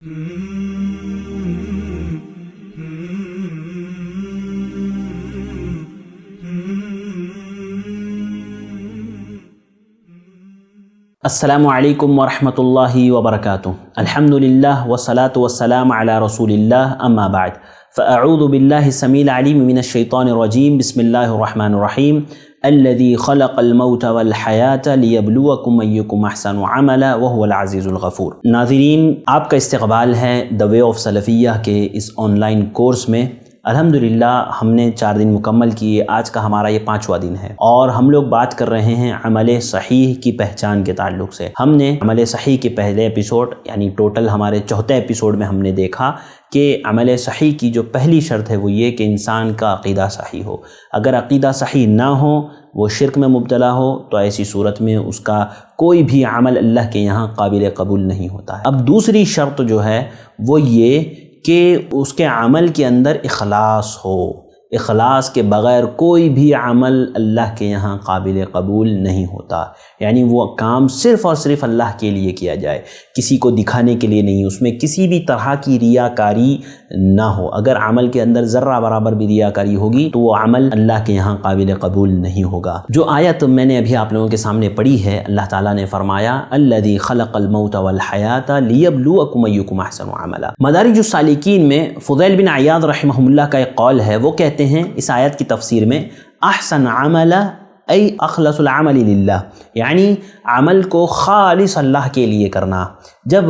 السلام علیکم ورحمۃ اللہ وبرکاتہ۔ الحمدللہ والصلاۃ والسلام علی رسول اللہ، اما بعد فاعوذ باللہ السمیع العلیم من الشیطان الرجیم، بسم اللہ الرحمن الرحیم۔ الذی خلق الموت والحیاۃ لیبلوکم ایکم احسن عملا وہو العزیز الغفور۔ ناظرین، آپ کا استقبال ہے دی وے آف سلفیہ کے اس آن لائن کورس میں۔ الحمدللہ ہم نے 4 دن مکمل کیے، آج کا ہمارا یہ 5واں دن ہے، اور ہم لوگ بات کر رہے ہیں عمل صحیح کی پہچان کے تعلق سے۔ ہم نے عمل صحیح کے پہلے ایپیسوڈ، یعنی ٹوٹل ہمارے 4تھے ایپیسوڈ میں ہم نے دیکھا کہ عمل صحیح کی جو پہلی شرط ہے وہ یہ کہ انسان کا عقیدہ صحیح ہو۔ اگر عقیدہ صحیح نہ ہو، وہ شرک میں مبتلا ہو، تو ایسی صورت میں اس کا کوئی بھی عمل اللہ کے یہاں قابل قبول نہیں ہوتا ہے۔ اب دوسری شرط جو ہے وہ یہ کہ اس کے عمل کے اندر اخلاص ہو۔ اخلاص کے بغیر کوئی بھی عمل اللہ کے یہاں قابل قبول نہیں ہوتا، یعنی وہ کام صرف اور صرف اللہ کے لیے کیا جائے، کسی کو دکھانے کے لیے نہیں، اس میں کسی بھی طرح کی ریاکاری نہ ہو۔ اگر عمل کے اندر ذرہ برابر بھی ریاکاری ہوگی تو وہ عمل اللہ کے یہاں قابل قبول نہیں ہوگا۔ جو آیت میں نے ابھی آپ لوگوں کے سامنے پڑھی ہے، اللہ تعالیٰ نے فرمایا الذی خلق الموت والحیاۃ لیبلوکم ایکم احسن عملا۔ مدارج السالکین میں فضیل بن عیاض رحمہ اللہ کا ایک قول ہے، وہ کہتے ہیں اس آیت کی تفسیر میں احسن عملا ای اخلص العمل للہ، یعنی عمل کو خالص اللہ کے لیے کرنا۔ جب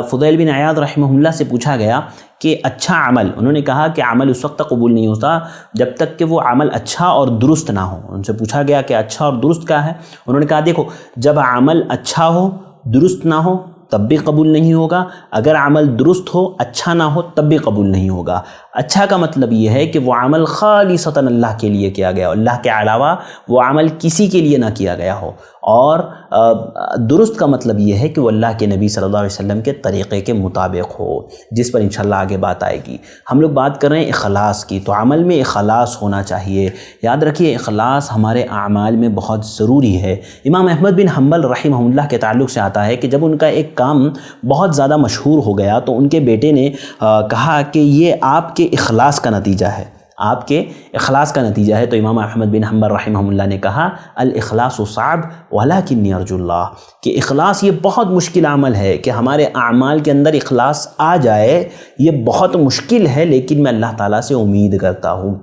فضیل بن عیاض رحمہ اللہ سے پوچھا گیا کہ اچھا عمل، انہوں نے کہا کہ عمل اس وقت تک قبول نہیں ہوتا جب تک کہ وہ عمل اچھا اور درست نہ ہو۔ ان سے پوچھا گیا کہ اچھا اور درست کیا ہے؟ انہوں نے کہا دیکھو، جب عمل اچھا ہو درست نہ ہو تب بھی قبول نہیں ہوگا، اگر عمل درست ہو اچھا نہ ہو تب بھی قبول نہیں ہوگا۔ اچھا کا مطلب یہ ہے کہ وہ عمل خالصتاً اللہ کے لیے کیا گیا ہو، اللہ کے علاوہ وہ عمل کسی کے لیے نہ کیا گیا ہو، اور درست کا مطلب یہ ہے کہ وہ اللہ کے نبی صلی اللہ علیہ وسلم کے طریقے کے مطابق ہو، جس پر انشاءاللہ آگے بات آئے گی۔ ہم لوگ بات کر رہے ہیں اخلاص کی، تو عمل میں اخلاص ہونا چاہیے۔ یاد رکھیے اخلاص ہمارے اعمال میں بہت ضروری ہے۔ امام احمد بن حنبل رحمہ اللہ کے تعلق سے آتا ہے کہ جب ان کا ایک کام بہت زیادہ مشہور ہو گیا تو ان کے بیٹے نے کہا کہ یہ آپ کے اخلاص کا نتیجہ ہے، آپ کے اخلاص کا نتیجہ ہے۔ تو امام احمد بن حنبل رحمہ اللہ نے کہا الاخلاص صعب ولکن ارجو اللہ، کہ اخلاص یہ بہت مشکل عمل ہے، کہ ہمارے اعمال کے اندر اخلاص آ جائے یہ بہت مشکل ہے، لیکن میں اللہ تعالیٰ سے امید کرتا ہوں۔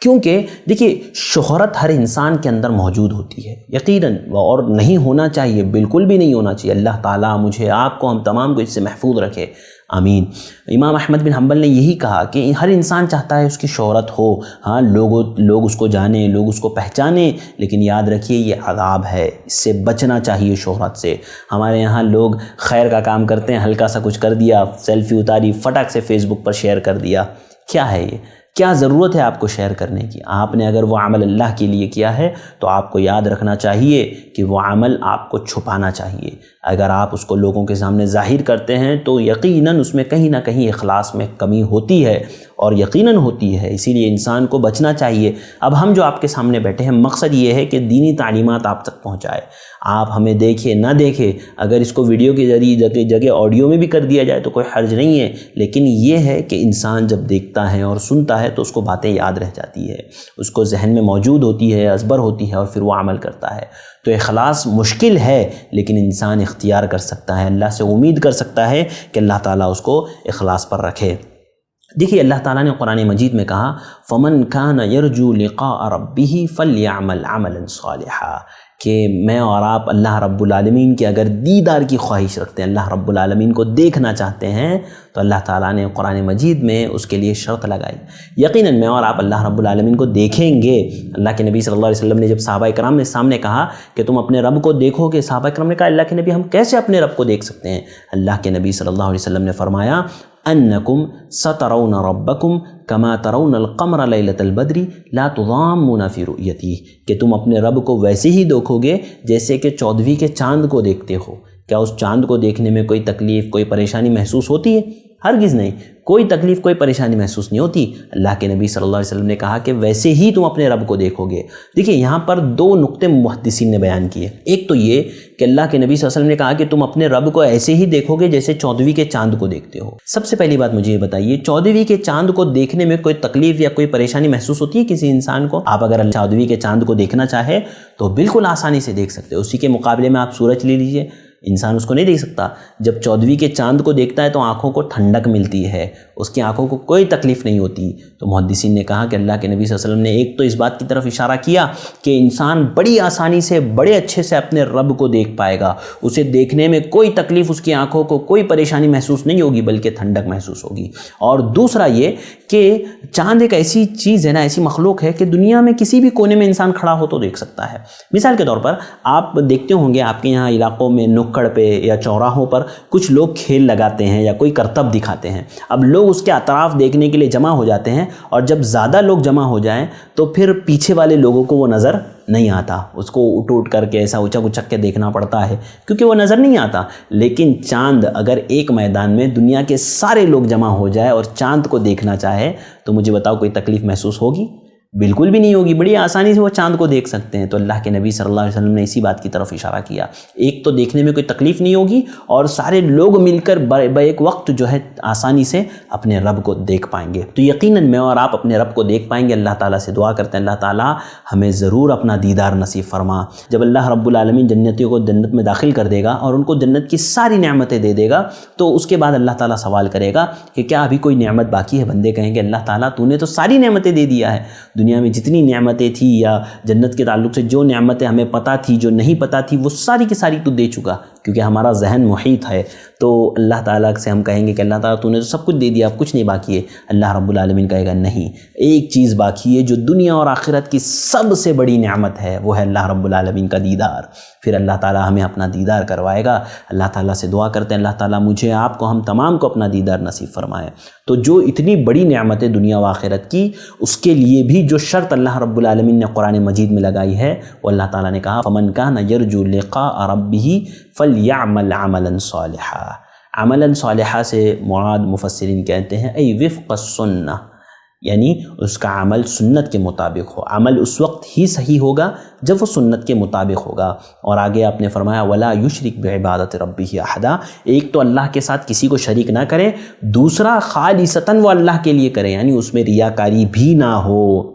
کیونکہ دیکھیے شہرت ہر انسان کے اندر موجود ہوتی ہے یقیناً، اور نہیں ہونا چاہیے، بالکل بھی نہیں ہونا چاہیے۔ اللہ تعالیٰ مجھے، آپ کو، ہم تمام کو اس سے محفوظ رکھے، آمین۔ امام احمد بن حنبل نے یہی کہا کہ ہر انسان چاہتا ہے اس کی شہرت ہو، ہاں لوگ اس کو جانیں، لوگ اس کو پہچانیں، لیکن یاد رکھیے یہ عذاب ہے، اس سے بچنا چاہیے شہرت سے۔ ہمارے یہاں لوگ خیر کا کام کرتے ہیں، ہلکا سا کچھ کر دیا، سیلفی اتاری، فٹک سے فیس بک پر شیئر کر دیا۔ کیا ہے یہ؟ کیا ضرورت ہے آپ کو شیئر کرنے کی؟ آپ نے اگر وہ عمل اللہ کے لیے کیا ہے تو آپ کو یاد رکھنا چاہیے کہ وہ عمل آپ کو چھپانا چاہیے۔ اگر آپ اس کو لوگوں کے سامنے ظاہر کرتے ہیں تو یقیناً اس میں کہیں نہ کہیں اخلاص میں کمی ہوتی ہے، اور یقیناً ہوتی ہے، اسی لیے انسان کو بچنا چاہیے۔ اب ہم جو آپ کے سامنے بیٹھے ہیں، مقصد یہ ہے کہ دینی تعلیمات آپ تک پہنچائے۔ آپ ہمیں دیکھیں نہ دیکھیں، اگر اس کو ویڈیو کے ذریعے جگہ آڈیو میں بھی کر دیا جائے تو کوئی حرج نہیں ہے، لیکن یہ ہے کہ انسان جب دیکھتا ہے اور سنتا ہے تو اس کو باتیں یاد رہ جاتی ہے، اس کو ذہن میں موجود ہوتی ہے، ازبر ہوتی ہے، اور پھر وہ عمل کرتا ہے۔ تو اخلاص مشکل ہے، لیکن انسان اختیار کر سکتا ہے، اللہ سے امید کر سکتا ہے کہ اللہ تعالیٰ اس کو اخلاص پر رکھے۔ دیکھیے اللہ تعالیٰ نے قرآن مجید میں کہا فَمَنْ كَانَ يَرْجُو لِقَاءَ رَبِّهِ فَلْيَعْمَلْ عَمَلًا صَالِحًا، کہ میں اور آپ اللہ رب العالمین کے اگر دیدار کی خواہش رکھتے ہیں، اللہ رب العالمین کو دیکھنا چاہتے ہیں، تو اللہ تعالیٰ نے قرآن مجید میں اس کے لیے شرط لگائی۔ یقیناً میں اور آپ اللہ رب العالمین کو دیکھیں گے۔ اللہ کے نبی صلی اللہ علیہ وسلم نے جب صحابہ کرام نے سامنے کہا کہ تم اپنے رب کو دیکھو گے، صحابہ کرام نے کہا اللہ کے نبی ہم کیسے اپنے رب کو دیکھ سکتے ہیں؟ اللہ کے نبی صلی اللہ علیہ وسلم نے فرمایا انکم سترون ربکم کما ترون القمر لیلۃ البدر لا تضامون فی رؤیتہ، کہ تم اپنے رب کو ویسے ہی دیکھو گے جیسے کہ 14ویں کے چاند کو دیکھتے ہو۔ کیا اس چاند کو دیکھنے میں کوئی تکلیف، کوئی پریشانی محسوس ہوتی ہے؟ ہرگز نہیں، کوئی تکلیف کوئی پریشانی محسوس نہیں ہوتی۔ اللہ کے نبی صلی اللہ علیہ وسلم نے کہا کہ ویسے ہی تم اپنے رب کو دیکھو گے۔ دیکھیں یہاں پر دو نقطے محدثین نے بیان کیے، ایک تو یہ کہ اللہ کے نبی صلی اللہ علیہ وسلم نے کہا کہ تم اپنے رب کو ایسے ہی دیکھو گے جیسے 14ویں کے چاند کو دیکھتے ہو۔ سب سے پہلی بات مجھے یہ بتائیے، 14ویں کے چاند کو دیکھنے میں کوئی تکلیف یا کوئی پریشانی محسوس ہوتی ہے کسی انسان کو؟ آپ اگر 14ویں کے چاند کو دیکھنا چاہے تو بالکل آسانی سے دیکھ سکتے ہو۔ اسی کے مقابلے میں آپ سورج لے لیجئے، انسان اس کو نہیں دیکھ سکتا۔ جب 14ویں کے چاند کو دیکھتا ہے تو آنکھوں کو ٹھنڈک ملتی ہے، اس کی آنکھوں کو کوئی تکلیف نہیں ہوتی۔ تو محدثین نے کہا کہ اللہ کے نبی صلی اللہ علیہ وسلم نے ایک تو اس بات کی طرف اشارہ کیا کہ انسان بڑی آسانی سے بڑے اچھے سے اپنے رب کو دیکھ پائے گا، اسے دیکھنے میں کوئی تکلیف، اس کی آنکھوں کو کوئی پریشانی محسوس نہیں ہوگی بلکہ ٹھنڈک محسوس ہوگی۔ اور دوسرا یہ کہ چاند ایک ایسی چیز ہے نا، ایسی مخلوق ہے کہ دنیا میں کسی بھی کونے میں انسان کھڑا ہو تو دیکھ سکتا ہے۔ مثال کے طور پر آپ دیکھتے ہوں گے آپ کے یہاں علاقوں میں نکڑ پہ یا چوراہوں پر کچھ لوگ کھیل لگاتے ہیں یا کوئی کرتب دکھاتے ہیں۔ اب لوگ اس کے اطراف دیکھنے کے لیے جمع ہو جاتے ہیں، اور جب زیادہ لوگ جمع ہو جائیں تو پھر پیچھے والے لوگوں کو وہ نظر نہیں آتا، اس کو اٹھ کر کے ایسا اچک اچک کے دیکھنا پڑتا ہے کیونکہ وہ نظر نہیں آتا۔ لیکن چاند اگر ایک میدان میں دنیا کے سارے لوگ جمع ہو جائے اور چاند کو دیکھنا چاہے تو مجھے بتاؤ کوئی تکلیف محسوس ہوگی؟ بالکل بھی نہیں ہوگی، بڑی آسانی سے وہ چاند کو دیکھ سکتے ہیں۔ تو اللہ کے نبی صلی اللہ علیہ وسلم نے اسی بات کی طرف اشارہ کیا، ایک تو دیکھنے میں کوئی تکلیف نہیں ہوگی اور سارے لوگ مل کر بیک وقت جو ہے آسانی سے اپنے رب کو دیکھ پائیں گے۔ تو یقیناً میں اور آپ اپنے رب کو دیکھ پائیں گے۔ اللہ تعالیٰ سے دعا کرتے ہیں اللہ تعالیٰ ہمیں ضرور اپنا دیدار نصیب فرما۔ جب اللہ رب العالمین جنتیوں کو جنت میں داخل کر دے گا اور ان کو جنت کی ساری نعمتیں دے دے گا تو اس کے بعد اللہ تعالیٰ سوال کرے گا کہ کیا ابھی کوئی نعمت باقی ہے؟ بندے کہیں گے اللہ تعالیٰ تو نے تو ساری نعمتیں دے دیا ہے، دنیا میں جتنی نعمتیں تھی یا جنت کے تعلق سے جو نعمتیں ہمیں پتہ تھی جو نہیں پتہ تھی وہ ساری کی ساری تو دے چکا، کیونکہ ہمارا ذہن محیط ہے۔ تو اللہ تعالیٰ سے ہم کہیں گے کہ اللہ تعالیٰ تو نے تو سب کچھ دے دیا، اب کچھ نہیں باقی ہے۔ اللہ رب العالمین کہے گا نہیں، ایک چیز باقی ہے جو دنیا اور آخرت کی سب سے بڑی نعمت ہے، وہ ہے اللہ رب العالمین کا دیدار۔ پھر اللہ تعالیٰ ہمیں اپنا دیدار کروائے گا۔ اللہ تعالیٰ سے دعا کرتے ہیں اللہ تعالیٰ مجھے آپ کو ہم تمام کو اپنا دیدار نصیب فرمائے۔ تو جو اتنی بڑی نعمت ہے دنیا و آخرت کی، اس کے لیے بھی جو شرط اللہ رب العالمین نے قرآن مجید میں لگائی ہے وہ اللہ تعالیٰ نے کہا فَمَنْ كَانَ يَرْجُو لِقَاءَ رَبِّهِ فَلْيَعْمَلْ عَمَلًا صَالِحًا۔ عملاً صالحہ سے مراد مفسرین کہتے ہیں ای وفق السنہ، یعنی اس کا عمل سنت کے مطابق ہو۔ عمل اس وقت ہی صحیح ہوگا جب وہ سنت کے مطابق ہوگا۔ اور آگے آپ نے فرمایا ولا یشرک بعبادت ربہ احدا، ایک تو اللہ کے ساتھ کسی کو شریک نہ کرے، دوسرا خالصتاً وہ اللہ کے لیے کرے، یعنی اس میں ریاکاری بھی نہ ہو۔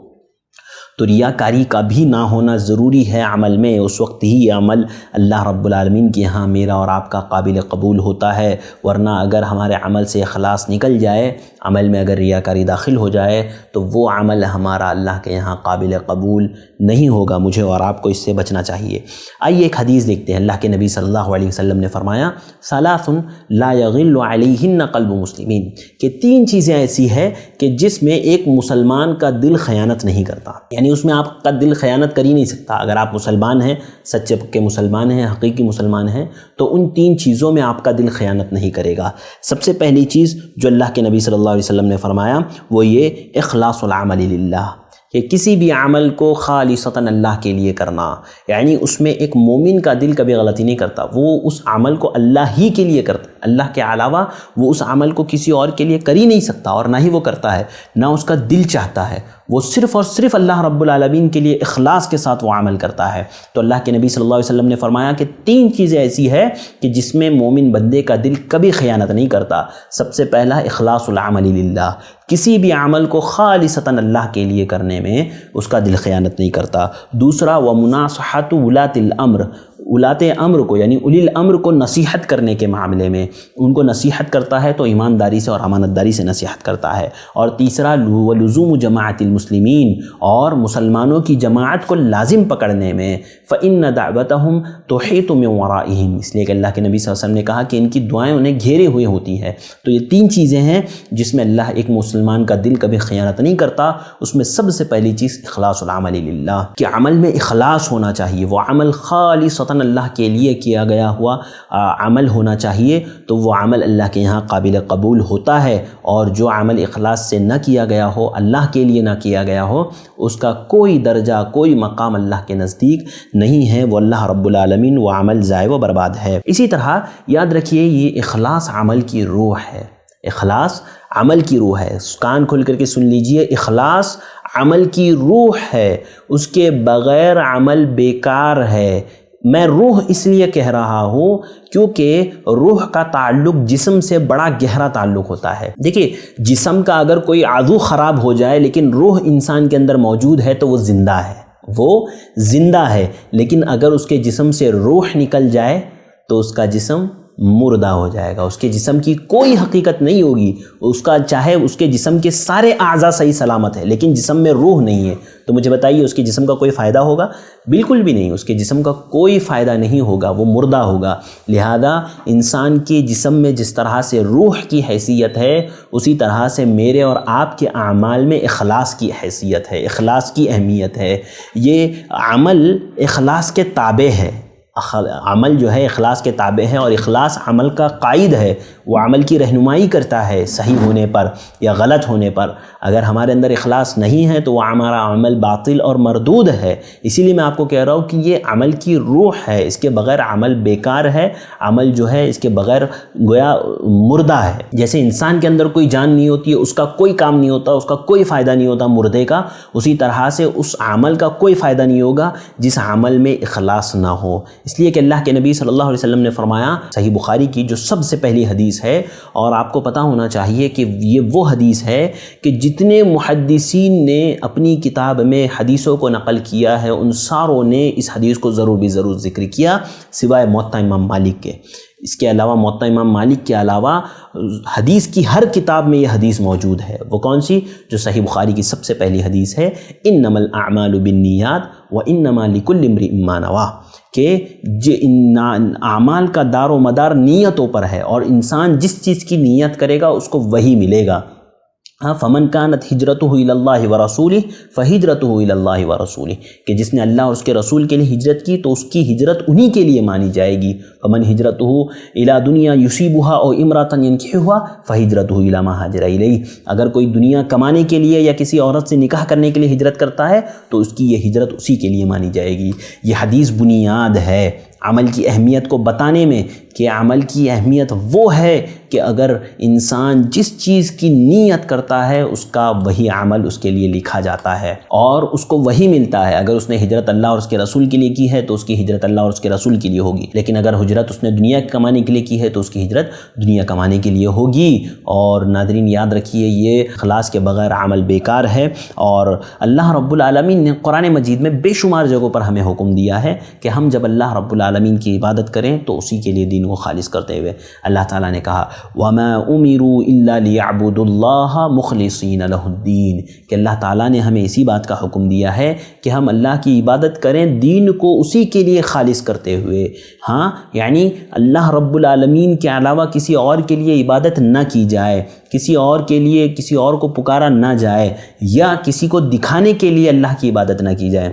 تو ریاکاری کا بھی نہ ہونا ضروری ہے عمل میں، اس وقت ہی یہ عمل اللہ رب العالمین کے ہاں میرا اور آپ کا قابل قبول ہوتا ہے۔ ورنہ اگر ہمارے عمل سے اخلاص نکل جائے، عمل میں اگر ریاکاری داخل ہو جائے تو وہ عمل ہمارا اللہ کے یہاں قابل قبول نہیں ہوگا۔ مجھے اور آپ کو اس سے بچنا چاہیے۔ آئیے ایک حدیث دیکھتے ہیں۔ اللہ کے نبی صلی اللہ علیہ وسلم نے فرمایا ثلاث لا یغل علیہن قلب مسلمین، کہ تین چیزیں ایسی ہیں کہ جس میں ایک مسلمان کا دل خیانت نہیں کرتا، یعنی اس میں آپ کا دل خیانت کر ہی نہیں سکتا۔ اگر آپ مسلمان ہیں، سچے پکے مسلمان ہیں، حقیقی مسلمان ہیں، تو ان تین چیزوں میں آپ کا دل خیانت نہیں کرے گا۔ سب سے پہلی چیز جو اللہ کے نبی صلی اللہ علیہ وسلم نے فرمایا وہ یہ اخلاص العمل للہ، کہ کسی بھی عمل کو خالصتاً اللہ کے لیے کرنا، یعنی اس میں ایک مومن کا دل کبھی غلطی نہیں کرتا، وہ اس عمل کو اللہ ہی کے لیے کرتا ہے، اللہ کے علاوہ وہ اس عمل کو کسی اور کے لیے کر ہی نہیں سکتا، اور نہ ہی وہ کرتا ہے، نہ اس کا دل چاہتا ہے، وہ صرف اور صرف اللہ رب العالمین کے لیے اخلاص کے ساتھ وہ عمل کرتا ہے۔ تو اللہ کے نبی صلی اللہ علیہ وسلم نے فرمایا کہ تین چیزیں ایسی ہے کہ جس میں مومن بندے کا دل کبھی خیانت نہیں کرتا۔ سب سے پہلا اخلاص العمل للہ، کسی بھی عمل کو خالصتاً اللہ کے لیے کرنے میں اس کا دل خیانت نہیں کرتا۔ دوسرا ومناصحۃ ولاۃ الامر، ولاۃ امر کو یعنی اولی الامر کو نصیحت کرنے کے معاملے میں ان کو نصیحت کرتا ہے تو ایمانداری سے اور امانت داری سے نصیحت کرتا ہے۔ اور تیسرا ولزوم جماعت المسلمین، اور مسلمانوں کی جماعت کو لازم پکڑنے میں، فإن دعوتهم تحیط من ورائهم، اس لیے کہ اللہ کے نبی صلی اللہ علیہ وسلم نے کہا کہ ان کی دعائیں انہیں گھیرے ہوئے ہوتی ہیں۔ تو یہ تین چیزیں ہیں جس میں اللہ ایک مسلمان کا دل کبھی خیانت نہیں کرتا۔ اس میں سب سے پہلی چیز اخلاص العمل للہ، کہ عمل میں اخلاص ہونا چاہیے، وہ عمل خالصتاً اللہ کے لیے کیا گیا ہوا عمل ہونا چاہیے، تو وہ عمل اللہ کے یہاں قابل قبول ہوتا ہے۔ اور جو عمل اخلاص سے نہ کیا گیا ہو، اللہ کے لیے نہ کیا گیا ہو، اس کا کوئی درجہ کوئی مقام اللہ کے نزدیک نہیں ہے، وہ اللہ رب العالمین وہ عمل ضائع و برباد ہے۔ اسی طرح یاد رکھیے یہ اخلاص عمل کی روح ہے۔ اخلاص عمل کی روح ہے. کان کھول کر کے سن لیجئے، اخلاص عمل کی روح ہے، اس کے بغیر عمل بیکار ہے. میں روح اس لیے کہہ رہا ہوں کیونکہ روح کا تعلق جسم سے بڑا گہرا تعلق ہوتا ہے. دیکھیے، جسم کا اگر کوئی عضو خراب ہو جائے لیکن روح انسان کے اندر موجود ہے تو وہ زندہ ہے، وہ زندہ ہے. لیکن اگر اس کے جسم سے روح نکل جائے تو اس کا جسم مردہ ہو جائے گا، اس کے جسم کی کوئی حقیقت نہیں ہوگی. اس کا چاہے اس کے جسم کے سارے اعضاء صحیح سلامت ہے لیکن جسم میں روح نہیں ہے تو مجھے بتائیے اس کے جسم کا کوئی فائدہ ہوگا؟ بالکل بھی نہیں، اس کے جسم کا کوئی فائدہ نہیں ہوگا، وہ مردہ ہوگا. لہذا انسان کے جسم میں جس طرح سے روح کی حیثیت ہے اسی طرح سے میرے اور آپ کے اعمال میں اخلاص کی حیثیت ہے، اخلاص کی اہمیت ہے. یہ عمل اخلاص کے تابع ہے، عمل جو ہے اخلاص کے تابع ہے اور اخلاص عمل کا قائد ہے. وہ عمل کی رہنمائی کرتا ہے صحیح ہونے پر یا غلط ہونے پر. اگر ہمارے اندر اخلاص نہیں ہے تو وہ ہمارا عمل باطل اور مردود ہے. اسی لیے میں آپ کو کہہ رہا ہوں کہ یہ عمل کی روح ہے، اس کے بغیر عمل بیکار ہے. عمل جو ہے اس کے بغیر گویا مردہ ہے. جیسے انسان کے اندر کوئی جان نہیں ہوتی ہے، اس کا کوئی کام نہیں ہوتا، اس کا کوئی فائدہ نہیں ہوتا مردے کا، اسی طرح سے اس عمل کا کوئی فائدہ نہیں ہوگا جس عمل میں اخلاص نہ ہو. اس لیے کہ اللہ کے نبی صلی اللہ علیہ وسلم نے فرمایا، صحیح بخاری کی جو سب سے پہلی حدیث ہے، اور آپ کو پتہ ہونا چاہیے کہ یہ وہ حدیث ہے کہ جتنے محدثین نے اپنی کتاب میں حدیثوں کو نقل کیا ہے ان ساروں نے اس حدیث کو ضرور ذکر کیا سوائے موطا امام مالک کے. اس کے علاوہ موطا امام مالک کے علاوہ حدیث کی ہر کتاب میں یہ حدیث موجود ہے. وہ کون سی؟ جو صحیح بخاری کی سب سے پہلی حدیث ہے، انما الاعمال بالنیات وانما لکل امرئ ما نوی، کہ اعمال کا دار و مدار نیتوں پر ہے اور انسان جس چیز کی نیت کرے گا اس کو وہی ملے گا. فمن كانت هجرته الى الله ورسوله فهجرته الى الله ورسوله، کہ جس نے اللہ اور اس کے رسول کے لیے ہجرت کی تو اس کی ہجرت انہی کے لیے مانی جائے گی. فمن هجرته الى دنیا يصيبها او امرأة ينكحها فهجرته الى ما هاجر اليه، اگر کوئی دنیا کمانے کے لیے یا کسی عورت سے نکاح کرنے کے لیے ہجرت کرتا ہے تو اس کی یہ ہجرت اسی کے لیے مانی جائے گی. یہ حدیث بنیاد ہے عمل کی اہمیت کو بتانے میں، کہ عمل کی اہمیت وہ ہے کہ اگر انسان جس چیز کی نیت کرتا ہے اس کا وہی عمل اس کے لیے لکھا جاتا ہے اور اس کو وہی ملتا ہے. اگر اس نے ہجرت اللہ اور اس کے رسول کے لیے کی ہے تو اس کی ہجرت اللہ اور اس کے رسول کے لیے ہوگی، لیکن اگر ہجرت اس نے دنیا کمانے کے لیے کی ہے تو اس کی ہجرت دنیا کمانے کے لیے ہوگی. اور ناظرین یاد رکھیے، یہ اخلاص کے بغیر عمل بیکار ہے. اور اللہ رب العالمین نے قرآن مجید میں بے شمار جگہوں پر ہمیں حکم دیا ہے کہ ہم جب اللہ رب العالمین کی عبادت کریں تو اسی کے لیے دین کو خالص کرتے ہوئے. اللہ تعالیٰ نے کہا وَمَا أُمِرُوا إِلَّا لِيَعْبُدُوا اللَّهَ مُخْلِصِينَ لَهُ الدِّينَ، کہ اللہ تعالیٰ نے ہمیں اسی بات کا حکم دیا ہے کہ ہم اللہ کی عبادت کریں دین کو اسی کے لیے خالص کرتے ہوئے. ہاں، یعنی اللہ رب العالمین کے علاوہ کسی اور کے لیے عبادت نہ کی جائے، کسی اور کے لیے کسی اور کو پکارا نہ جائے، یا کسی کو دکھانے کے لیے اللہ کی عبادت نہ کی جائے.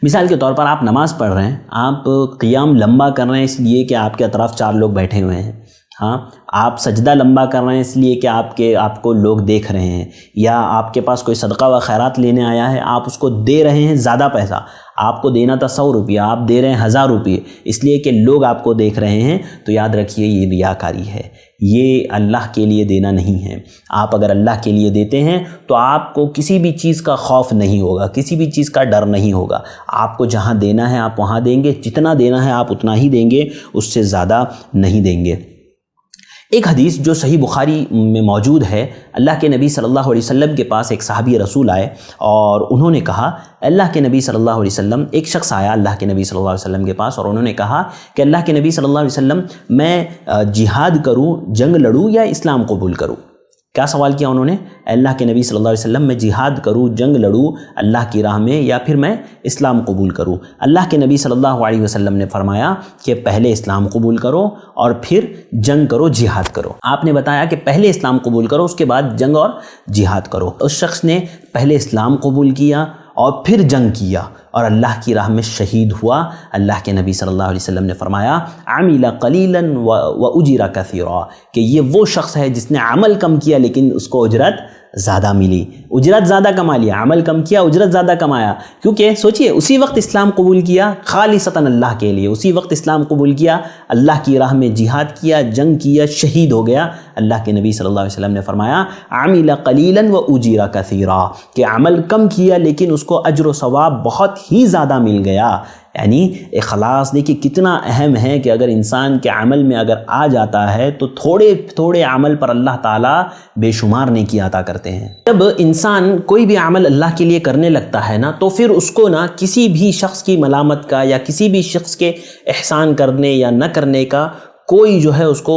مثال کے طور پر آپ نماز پڑھ رہے ہیں، آپ قیام لمبا کر رہے ہیں اس لیے کہ آپ کے اطراف 4 لوگ بیٹھے ہوئے ہیں. ہاں، آپ سجدہ لمبا کر رہے ہیں اس لیے کہ آپ کو لوگ دیکھ رہے ہیں، یا آپ کے پاس کوئی صدقہ و خیرات لینے آیا ہے، آپ اس کو دے رہے ہیں زیادہ پیسہ، آپ کو دینا تھا 100 روپیہ، آپ دے رہے ہیں 1000 روپیے اس لیے کہ لوگ آپ کو دیکھ رہے ہیں، تو یاد رکھیے یہ ریاکاری ہے، یہ اللہ کے لیے دینا نہیں ہے. آپ اگر اللہ کے لیے دیتے ہیں تو آپ کو کسی بھی چیز کا خوف نہیں ہوگا، کسی بھی چیز کا ڈر نہیں ہوگا. آپ کو جہاں دینا ہے آپ وہاں دیں گے، جتنا دینا ہے آپ اتنا ہی دیں گے، اس سے زیادہ نہیں دیں گے. ایک حدیث جو صحیح بخاری میں موجود ہے، اللہ کے نبی صلی اللہ علیہ وسلم کے پاس ایک صحابی رسول آئے اور انہوں نے کہا، اللہ کے نبی صلی اللہ علیہ وسلم، ایک شخص آیا اللہ کے نبی صلی اللہ علیہ وسلم کے پاس اور انہوں نے کہا کہ اللہ کے نبی صلی اللہ علیہ وسلم، میں جہاد کروں، جنگ لڑوں یا اسلام قبول کروں؟ کیا سوال کیا انہوں نے؟ اللہ کے نبی صلی اللہ علیہ وسلم، میں جہاد کروں، جنگ لڑوں اللہ کی راہ میں، یا پھر میں اسلام قبول کروں؟ اللہ کے نبی صلی اللہ علیہ وسلم نے فرمایا کہ پہلے اسلام قبول کرو اور پھر جنگ کرو، جہاد کرو. آپ نے بتایا کہ پہلے اسلام قبول کرو، اس کے بعد جنگ اور جہاد کرو. اس شخص نے پہلے اسلام قبول کیا اور پھر جنگ کیا اور اللہ کی راہ میں شہید ہوا، اللہ کے نبی صلی اللہ علیہ وسلم نے فرمایا عمل قلیلا واجر کثیرا، کہ یہ وہ شخص ہے جس نے عمل کم کیا لیکن اس کو اجرت زیادہ ملی، اجرت زیادہ کما لیا، عمل کم کیا اجرت زیادہ کمایا۔ کیونکہ سوچئے اسی وقت اسلام قبول کیا خالصتاً اللہ کے لیے، اسی وقت اسلام قبول کیا، اللہ کی راہ میں جہاد کیا، جنگ کیا، شہید ہو گیا۔ اللہ کے نبی صلی اللہ علیہ وسلم نے فرمایا عمل قلیلا واجر کثیرا، کہ عمل کم کیا لیکن اس کو اجر و ثواب بہت ہی زیادہ مل گیا۔ یعنی اخلاص دیکھیے کتنا اہم ہے کہ اگر انسان کے عمل میں اگر آ جاتا ہے تو تھوڑے تھوڑے عمل پر اللہ تعالیٰ بے شمار نیکی عطا کرتے ہیں۔ جب انسان کوئی بھی عمل اللہ کے لیے کرنے لگتا ہے نا تو پھر اس کو نا کسی بھی شخص کی ملامت کا یا کسی بھی شخص کے احسان کرنے یا نہ کرنے کا کوئی جو ہے اس کو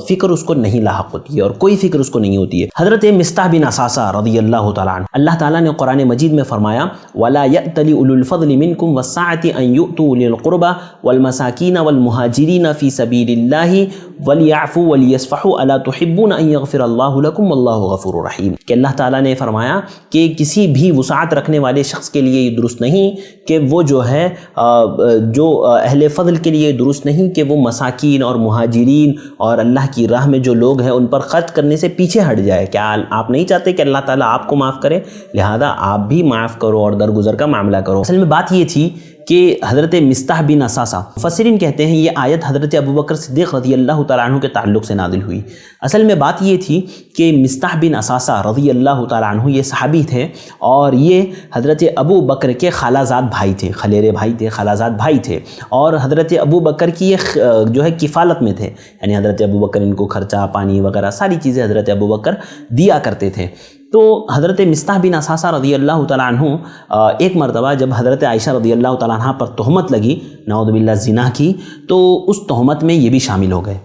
فکر اس کو نہیں لاحق ہوتی ہے، اور کوئی فکر اس کو نہیں ہوتی ہے۔ حضرت مصطح بن اثاثہ رضی اللہ تعالیٰ عنہ، اللہ تعالیٰ نے قرآن مجید میں فرمایا وَلَا يَأْتَلِ أُولُو الْفَضْلِ مِنْكُمْ وَالسَّعَةِ أَنْ يُؤْتُوا أُولِي الْقُرْبَى وَالْمَسَاكِينَ وَالْمُهَاجِرِينَ فِي سَبِيلِ اللَّهِ وَلْيَعْفُوا وَلْيَصْفَحُوا أَلَا تُحِبُّونَ أَنْ يَغْفِرَ اللَّهُ لَكُمْ وَاللَّهُ غَفُورٌ رَحِيمٌ، کہ اللہ تعالیٰ نے فرمایا کہ کسی بھی وسعت رکھنے والے شخص کے لیے یہ درست نہیں کہ وہ جو ہے جو اہل فضل کے لیے درست نہیں کہ وہ مساکین اور مہاجرین اور اللہ کی راہ میں جو لوگ ہیں ان پر خرچ کرنے سے پیچھے ہٹ جائے۔ کیا آپ نہیں چاہتے کہ اللہ تعالیٰ آپ کو معاف کرے؟ لہذا آپ بھی معاف کرو اور درگزر کا معاملہ کرو۔ اصل میں بات یہ تھی کہ حضرت مصطح بن اثاثہ، مفسرین کہتے ہیں یہ آیت حضرت ابوبکر صدیق رضی اللہ تعالیٰ عنہ کے تعلق سے نازل ہوئی۔ اصل میں بات یہ تھی کہ مصطح بن اثاثہ رضی اللہ تعالیٰ عنہ یہ صحابی تھے، اور یہ حضرت ابو بکر کے خالہ زاد بھائی تھے، خلیرے بھائی تھے، خالہ زاد بھائی تھے، اور حضرت ابو بکر کی یہ جو ہے کفالت میں تھے، یعنی حضرت ابو بکر ان کو خرچہ پانی وغیرہ ساری چیزیں حضرت ابو بکر دیا کرتے تھے۔ تو حضرت مصطح بن اثاثہ رضی اللہ تعالیٰ عنہ ایک مرتبہ جب حضرت عائشہ رضی اللہ تعالیٰ عنہ پر تہمت لگی نعوذ باللہ زنا کی، تو اس تہمت میں یہ بھی شامل ہو گئے۔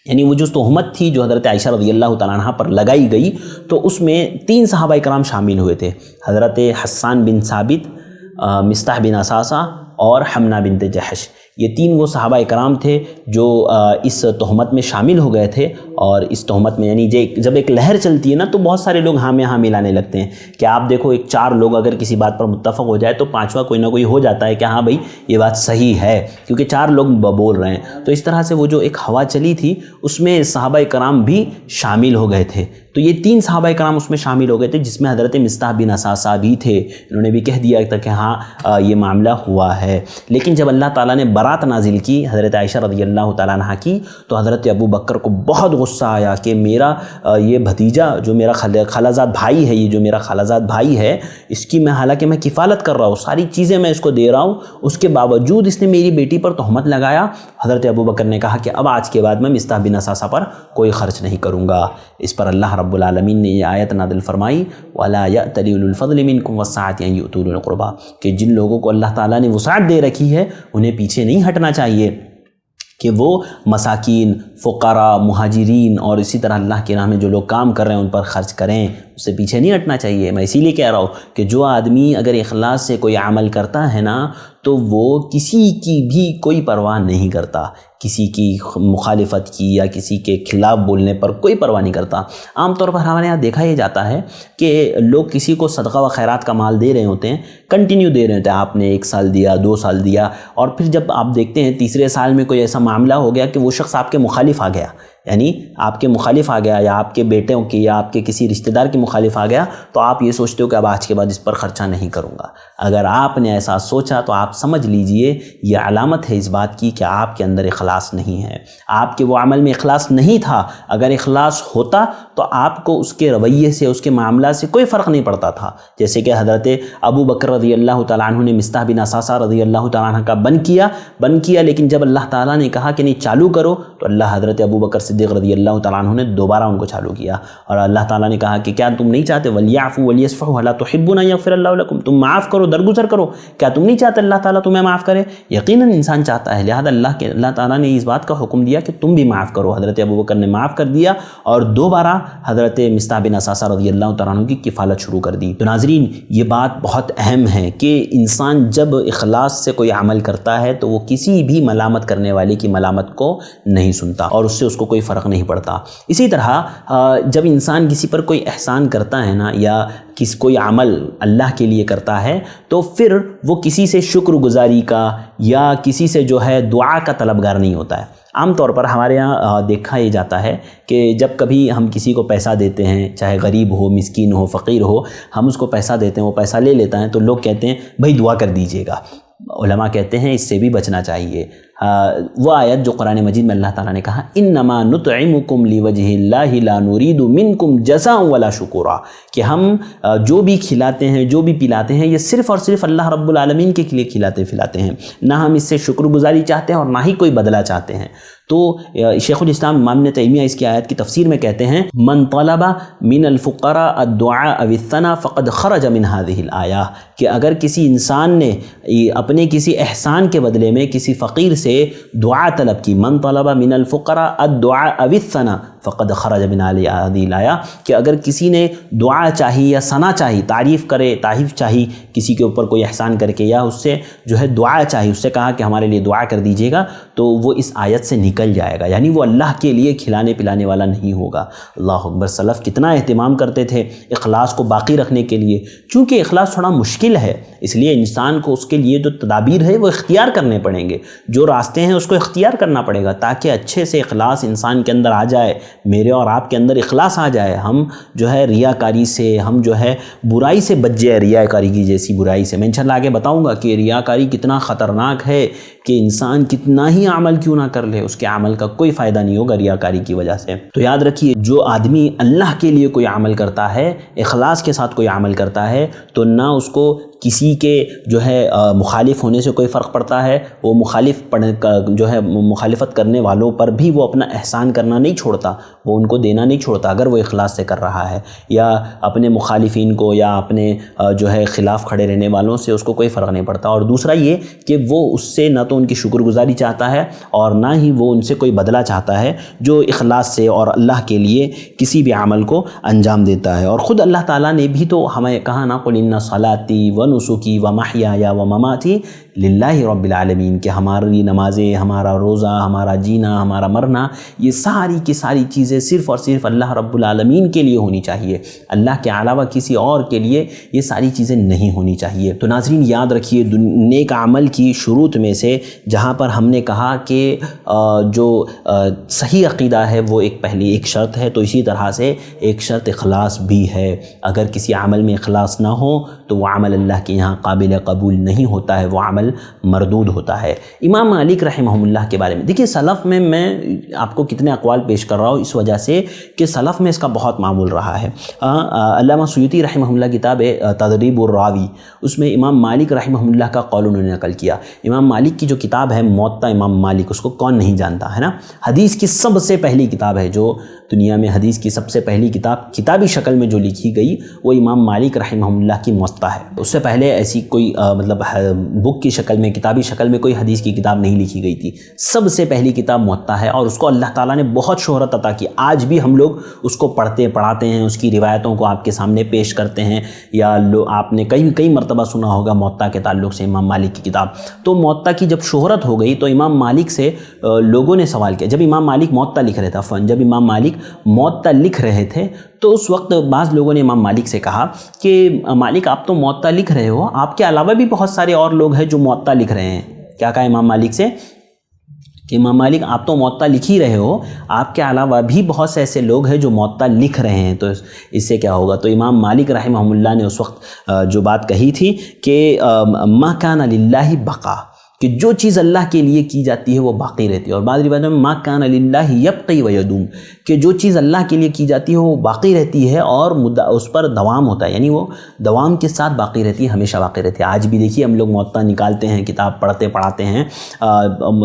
یعنی وہ جو تہمت تھی جو حضرت عائشہ رضی اللہ تعالیٰ عنہ پر لگائی گئی تو اس میں 3 صحابہ کرام شامل ہوئے تھے، حضرت حسان بن ثابت، مصطح بن اثاثہ اور حمنہ بنت جحش۔ یہ 3 وہ صحابہ کرام تھے جو اس تہمت میں شامل ہو گئے تھے، اور اس تہمت میں یعنی جب ایک لہر چلتی ہے نا تو بہت سارے لوگ ہاں میں ہاں ملانے لگتے ہیں کہ آپ دیکھو 4 لوگ اگر کسی بات پر متفق ہو جائے تو 5واں کوئی نہ کوئی ہو جاتا ہے کہ ہاں بھائی یہ بات صحیح ہے کیونکہ 4 لوگ بول رہے ہیں۔ تو اس طرح سے وہ جو ایک ہوا چلی تھی اس میں صحابہ کرام بھی شامل ہو گئے تھے، تو یہ 3 صحابہ کرام اس میں شامل ہو گئے تھے جس میں حضرت مصطح بن اثاثہ بھی تھے۔ انہوں نے بھی کہہ دیا تھا کہ ہاں یہ معاملہ ہوا ہے، لیکن جب اللہ تعالیٰ نے برات نازل کی حضرت عائشہ رضی اللہ تعالیٰ عنہ کی تو حضرت ابو بکر کو بہت غصہ آیا کہ میرا یہ بھتیجا جو میرا خالہ زاد بھائی ہے، یہ جو میرا خالہ زاد بھائی ہے اس کی میں حالانکہ میں کفالت کر رہا ہوں، ساری چیزیں میں اس کو دے رہا ہوں، اس کے باوجود اس نے میری بیٹی پر تہمت لگایا۔ حضرت ابو بکر نے کہا کہ اب آج کے بعد میں مصطح بن اثاثہ پر کوئی خرچ نہیں کروں گا۔ اس پر اللہ رب العالمین نے یہ آیت نازل فرمائی وَلَا يَأْتَلِ أُولُو الْفَضْلِ مِنْكُمْ وَالسَّعَةِ أَنْ يُؤْتُوا أُولِي الْقُرْبَى، کہ جن لوگوں کو اللہ تعالیٰ نے وسعت دے رکھی ہے انہیں پیچھے نہیں ہٹنا چاہیے کہ وہ مساکین، فقراء، مہاجرین اور اسی طرح اللہ کی راہ میں جو لوگ کام کر رہے ہیں ان پر خرچ کریں، اس سے پیچھے نہیں ہٹنا چاہیے۔ میں اسی لیے کہہ رہا ہوں کہ جو آدمی اگر اخلاص سے کوئی عمل کرتا ہے نا تو وہ کسی کی بھی کوئی پرواہ نہیں کرتا، کسی کی مخالفت کی یا کسی کے خلاف بولنے پر کوئی پرواہ نہیں کرتا۔ عام طور پر ہمارے یہاں دیکھا یہ جاتا ہے کہ لوگ کسی کو صدقہ و خیرات کا مال دے رہے ہوتے ہیں، کنٹینیو دے رہے ہوتے ہیں، آپ نے 1 سال دیا، 2 سال دیا، اور پھر جب آپ دیکھتے ہیں تیسرے سال میں کوئی ایسا معاملہ ہو گیا کہ وہ شخص آپ کے مخالف آ گیا، یعنی آپ کے مخالف آ گیا یا آپ کے بیٹوں کی یا آپ کے کسی رشتہ دار کے مخالف آ گیا، تو آپ یہ سوچتے ہو کہ اب آج کے بعد اس پر خرچہ نہیں کروں گا۔ اگر آپ نے ایسا سوچا تو آپ سمجھ لیجئے یہ علامت ہے اس بات کی کہ آپ کے اندر اخلاص نہیں ہے، آپ کے وہ عمل میں اخلاص نہیں تھا۔ اگر اخلاص ہوتا تو آپ کو اس کے رویے سے، اس کے معاملہ سے کوئی فرق نہیں پڑتا تھا۔ جیسے کہ حضرت ابو بکر رضی اللہ تعالیٰ عنہ نے مصطح بن اثاثہ رضی اللہ تعالیٰ عنہ کا بند کیا، لیکن جب اللہ تعالیٰ نے کہا کہ نہیں چالو کرو تو اللہ حضرت ابو بکر صدیق رضی اللہ تعالیٰ عنہ نے دوبارہ ان کو چالو کیا، اور اللہ تعالیٰ نے کہا کہ کیا تم نہیں چاہتے وَلْيَعْفُوا وَلْيَصْفَحُوا أَلَا تُحِبُّونَ أَن يَغْفِرَ اللَّهُ لَكُمْ، تم معاف کرو، درگزر کرو، کیا تم نہیں چاہتے اللہ تعالیٰ تمہیں معاف کرے؟ یقیناً انسان چاہتا ہے، لہذا اللہ تعالیٰ نے اس بات کا حکم دیا کہ تم بھی معاف کرو۔ حضرت ابو بکر نے معاف کر دیا اور دوبارہ حضرت مصطح بن اثاثہ رضی اللہ تعالیٰ عنہ کی کفالت شروع کر دی۔ تو ناظرین یہ بات بہت اہم ہے کہ انسان جب اخلاص سے کوئی عمل کرتا ہے تو وہ کسی بھی ملامت کرنے والے کی ملامت کو نہیں سنتا اور اس سے اس کو کوئی فرق نہیں پڑتا۔ اسی طرح جب انسان کسی پر کوئی احسان کرتا ہے نا، یا کوئی عمل اللہ کے لیے کرتا ہے، تو پھر وہ کسی سے شکر گزاری کا یا کسی سے جو ہے دعا کا طلبگار نہیں ہوتا ہے۔ عام طور پر ہمارے یہاں دیکھا یہ جاتا ہے کہ جب کبھی ہم کسی کو پیسہ دیتے ہیں، چاہے غریب ہو، مسکین ہو، فقیر ہو، ہم اس کو پیسہ دیتے ہیں، وہ پیسہ لے لیتا ہے، تو لوگ کہتے ہیں بھائی دعا کر دیجیے گا۔ علماء کہتے ہیں اس سے بھی بچنا چاہیے۔ وہ آیت جو قرآن مجید میں اللہ تعالیٰ نے کہا انما نطعمکم لوجہ اللہ لا نرید منکم جزاء ولا شکورا، کہ ہم جو بھی کھلاتے ہیں، جو بھی پلاتے ہیں، یہ صرف اور صرف اللہ رب العالمین کے لیے کھلاتے پلاتے ہیں، نہ ہم اس سے شکر گزاری چاہتے ہیں اور نہ ہی کوئی بدلہ چاہتے ہیں۔ تو شیخ الاسلام امام ابن تیمیہ اس کی آیت کی تفسیر میں کہتے ہیں من طلب من الفقراء الدعاء او الثناء فقد خرج من هذه الآیہ، کہ اگر کسی انسان نے اپنے کسی احسان کے بدلے میں کسی فقیر سے دعا طلب کی، من طلب من الفقراء الدعاء او الثناء فقد خرج من هذه الآیہ، کہ اگر کسی نے دعا چاہی یا ثنا چاہی، تعریف چاہی کسی کے اوپر کوئی احسان کر کے، یا اس سے جو ہے دعا چاہی، اس سے کہا کہ ہمارے لیے دعا کر دیجیے گا، تو وہ اس آیت سے نکل جائے گا، یعنی وہ اللہ کے لیے کھلانے پلانے والا نہیں ہوگا۔ اللہ اکبر۔ سلف کتنا اہتمام کرتے تھے اخلاص کو باقی رکھنے کے لیے، چونکہ اخلاص تھوڑا مشکل ہے، اس لیے انسان کو اس کے لیے جو تدابیر ہے وہ اختیار کرنے پڑیں گے، جو راستے ہیں اس کو اختیار کرنا پڑے گا، تاکہ اچھے سے اخلاص انسان کے اندر آ جائے، میرے اور آپ کے اندر اخلاص آ جائے، ہم جو ہے ریاکاری سے، ہم جو ہے برائی سے بچ جائے، ریاکاری کی جیسی برائی سے۔ میں انشاءاللہ آگے بتاؤں گا کہ ریاکاری کتنا خطرناک ہے، کہ انسان کتنا ہی عمل کیوں نہ کر لے، اس کے عمل کا کوئی فائدہ نہیں ہوگا ریاکاری کی وجہ سے۔ تو یاد رکھیے، جو آدمی اللہ کے لیے کوئی عمل کرتا ہے، اخلاص کے ساتھ کوئی عمل کرتا ہے، تو نہ اس کو کسی کے جو ہے مخالف ہونے سے کوئی فرق پڑتا ہے، وہ مخالفت کرنے والوں پر بھی وہ اپنا احسان کرنا نہیں چھوڑتا، وہ ان کو دینا نہیں چھوڑتا اگر وہ اخلاص سے کر رہا ہے، یا اپنے مخالفین کو یا اپنے جو ہے خلاف کھڑے رہنے والوں سے اس کو کوئی فرق نہیں پڑتا۔ اور دوسرا یہ کہ وہ اس سے نہ تو ان کی شکر گزاری چاہتا ہے اور نہ ہی وہ ان سے کوئی بدلہ چاہتا ہے، جو اخلاص سے اور اللہ کے لیے کسی بھی عمل کو انجام دیتا ہے۔ اور خود اللہ تعالیٰ نے بھی تو ہمیں کہا نا قل ان صلاتی و نسکی و محیای و مماتی للہ رب العالمین، کہ ہماری نمازیں، ہمارا روزہ، ہمارا جینا، ہمارا مرنا، یہ ساری کی ساری چیزیں صرف اور صرف اللہ رب العالمین کے لیے ہونی چاہیے، اللہ کے علاوہ کسی اور کے لیے یہ ساری چیزیں نہیں ہونی چاہیے۔ تو ناظرین یاد رکھیے، نیک عمل کی شروط میں سے جہاں پر ہم نے کہا کہ جو صحیح عقیدہ ہے وہ پہلی ایک شرط ہے، تو اسی طرح سے ایک شرط اخلاص بھی ہے۔ اگر کسی عمل میں اخلاص نہ ہو تو وہ عمل اللہ کے یہاں قابل قبول نہیں ہوتا ہے، وہ عمل مردود ہوتا ہے۔ امام مالک رحمہ اللہ کے بارے میں دیکھیے، سلف میں آپ کو کتنے اقوال پیش کر رہا ہوں اس وجہ سے کہ سلف میں اس کا بہت معمول رہا ہے۔ علامہ سیوطی رحمہ اللہ کتاب تدریب الراوی، اس میں امام مالک رحمہ اللہ کا قول انہوں نے نقل کیا۔ امام مالک کی جو کتاب ہے موطا امام مالک، اس کو کون نہیں جانتا ہے نا، حدیث کی سب سے پہلی کتاب ہے، جو دنیا میں حدیث کی سب سے پہلی کتاب کتابی شکل میں جو لکھی گئی وہ امام مالک رحمہ اللہ کی موطا ہے۔ اس سے پہلے ایسی کوئی مطلب بک کی شکل میں، کتابی شکل میں کوئی حدیث کی کتاب نہیں لکھی گئی تھی، سب سے پہلی کتاب موطا ہے، اور اس کو اللہ تعالیٰ نے بہت شہرت عطا کی۔ آج بھی ہم لوگ اس کو پڑھتے پڑھاتے ہیں، اس کی روایتوں کو آپ کے سامنے پیش کرتے ہیں، یا آپ نے کئی مرتبہ سنا ہوگا موطا کے تعلق سے امام مالک کی کتاب۔ تو موطا کی جب شہرت ہو گئی تو امام مالک سے لوگوں نے سوال کیا، جب امام مالک موطا لکھ رہے تھا، جب امام مالک موطا لکھ رہے تھے تو اس وقت بعض لوگوں نے امام مالک سے کہا کہ مالک آپ تو موطا لکھ رہے ہو، آپ کے علاوہ بھی بہت سارے اور لوگ ہیں جو موطا لکھ رہے ہیں۔ کیا کہا امام مالک سے کہ امام مالک آپ تو موطا لکھ ہی رہے ہو، آپ کے علاوہ بھی بہت سے ایسے لوگ ہیں جو موطا لکھ رہے ہیں، تو اس سے کیا ہوگا؟ تو امام مالک رحمہ اللہ نے اس وقت جو بات کہی تھی کہ ما کان للہ بقا، کہ جو چیز اللہ کے لیے کی جاتی ہے وہ باقی رہتی ہے، اور بعض روایتوں میں ما کان للہ یبقی ویدوم، کہ جو چیز اللہ کے لیے کی جاتی ہے وہ باقی رہتی ہے اور اس پر دوام ہوتا ہے، یعنی وہ دوام کے ساتھ باقی رہتی ہے، ہمیشہ باقی رہتی ہے۔ آج بھی دیکھیے ہم لوگ موطا نکالتے ہیں، کتاب پڑھتے پڑھاتے ہیں،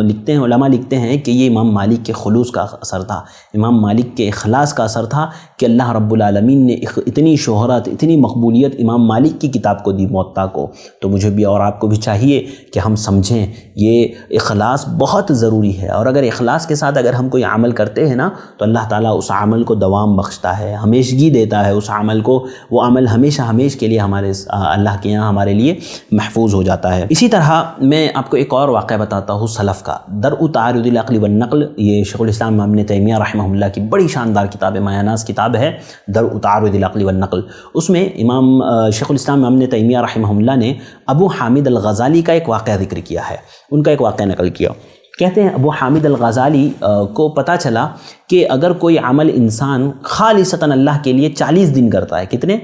لکھتے ہیں، علماء لکھتے ہیں کہ یہ امام مالک کے خلوص کا اثر تھا، امام مالک کے اخلاص کا اثر تھا کہ اللہ رب العالمین نے اتنی شہرت، اتنی مقبولیت امام مالک کی کتاب کو دی، موطا کو۔ تو مجھے بھی اور آپ کو بھی چاہیے کہ ہم سمجھیں سمجھیں یہ اخلاص بہت ضروری ہے، اور اگر اخلاص کے ساتھ اگر ہم کوئی عمل کرتے ہیں نا تو اللہ تعالیٰ اس عمل کو دوام بخشتا ہے، ہمیشگی دیتا ہے اس عمل کو، وہ عمل ہمیشہ کے لیے ہمارے اللہ کے یہاں ہمارے لیے محفوظ ہو جاتا ہے۔ اسی طرح میں آپ کو ایک اور واقعہ بتاتا ہوں سلف کا، درء تعارض العقل والنقل، یہ شیخ الاسلام ابن تیمیہ رحمہ اللہ کی بڑی شاندار کتاب ہے، مایہ ناز کتاب ہے درء تعارض العقل والنقل۔ اس میں امام شیخ الاسلام ابن تیمیہ رحمہ اللہ نے ابو حامد الغزالی کا ایک واقعہ ذکر کیا ہے، ان کا ایک واقعہ نقل کیا۔ کہتے ہیں ابو حامد الغزالی کو پتہ چلا کہ اگر کوئی عمل انسان خالصتاً اللہ کے لیے 40 دن کرتا ہے، کتنے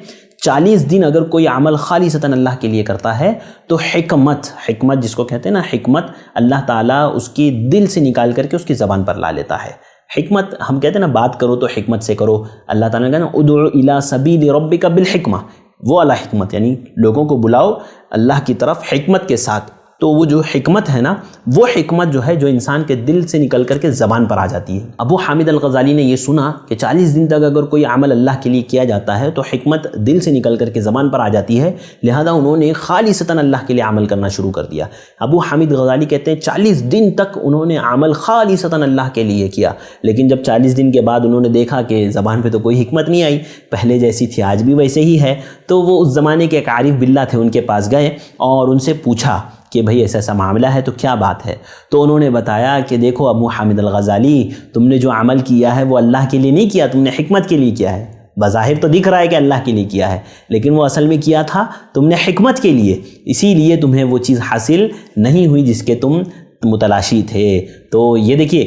40 دن اگر کوئی عمل خالصتاً اللہ کے لیے کرتا ہے تو حکمت جس کو کہتے ہیں نا، حکمت اللہ تعالیٰ اس کی دل سے نکال کر کے اس کی زبان پر لا لیتا ہے۔ حکمت ہم کہتے ہیں نا بات کرو تو حکمت سے کرو، اللہ تعالیٰ نے کہا نا ادعو الی سبیل ربک بالحکمہ، وہ والا حکمت یعنی لوگوں کو بلاؤ اللہ کی طرف حکمت کے ساتھ، تو وہ جو حکمت ہے نا وہ حکمت جو ہے جو انسان کے دل سے نکل کر کے زبان پر آ جاتی ہے۔ ابو حامد الغزالی نے یہ سنا کہ 40 دن تک اگر کوئی عمل اللہ کے لیے کیا جاتا ہے تو حکمت دل سے نکل کر کے زبان پر آ جاتی ہے، لہذا انہوں نے خالصتاً اللہ کے لیے عمل کرنا شروع کر دیا۔ ابو حامد غزالی کہتے ہیں 40 دن تک انہوں نے عمل خالصتاً اللہ کے لیے کیا، لیکن جب 40 دن کے بعد انہوں نے دیکھا کہ زبان پہ تو کوئی حکمت نہیں آئی، پہلے جیسی تھی آج بھی ویسے ہی ہے، تو وہ اس زمانے کے ایک عارف باللہ تھے، ان کے پاس گئے اور ان سے پوچھا کہ بھئی ایسا معاملہ ہے تو کیا بات ہے؟ تو انہوں نے بتایا کہ دیکھو ابو حامد الغزالی، تم نے جو عمل کیا ہے وہ اللہ کے لیے نہیں کیا، تم نے حکمت کے لیے کیا ہے۔ بظاہر تو دکھ رہا ہے کہ اللہ کے لیے کیا ہے، لیکن وہ اصل میں کیا تھا تم نے حکمت کے لیے، اسی لیے تمہیں وہ چیز حاصل نہیں ہوئی جس کے تم متلاشی تھے۔ تو یہ دیکھیے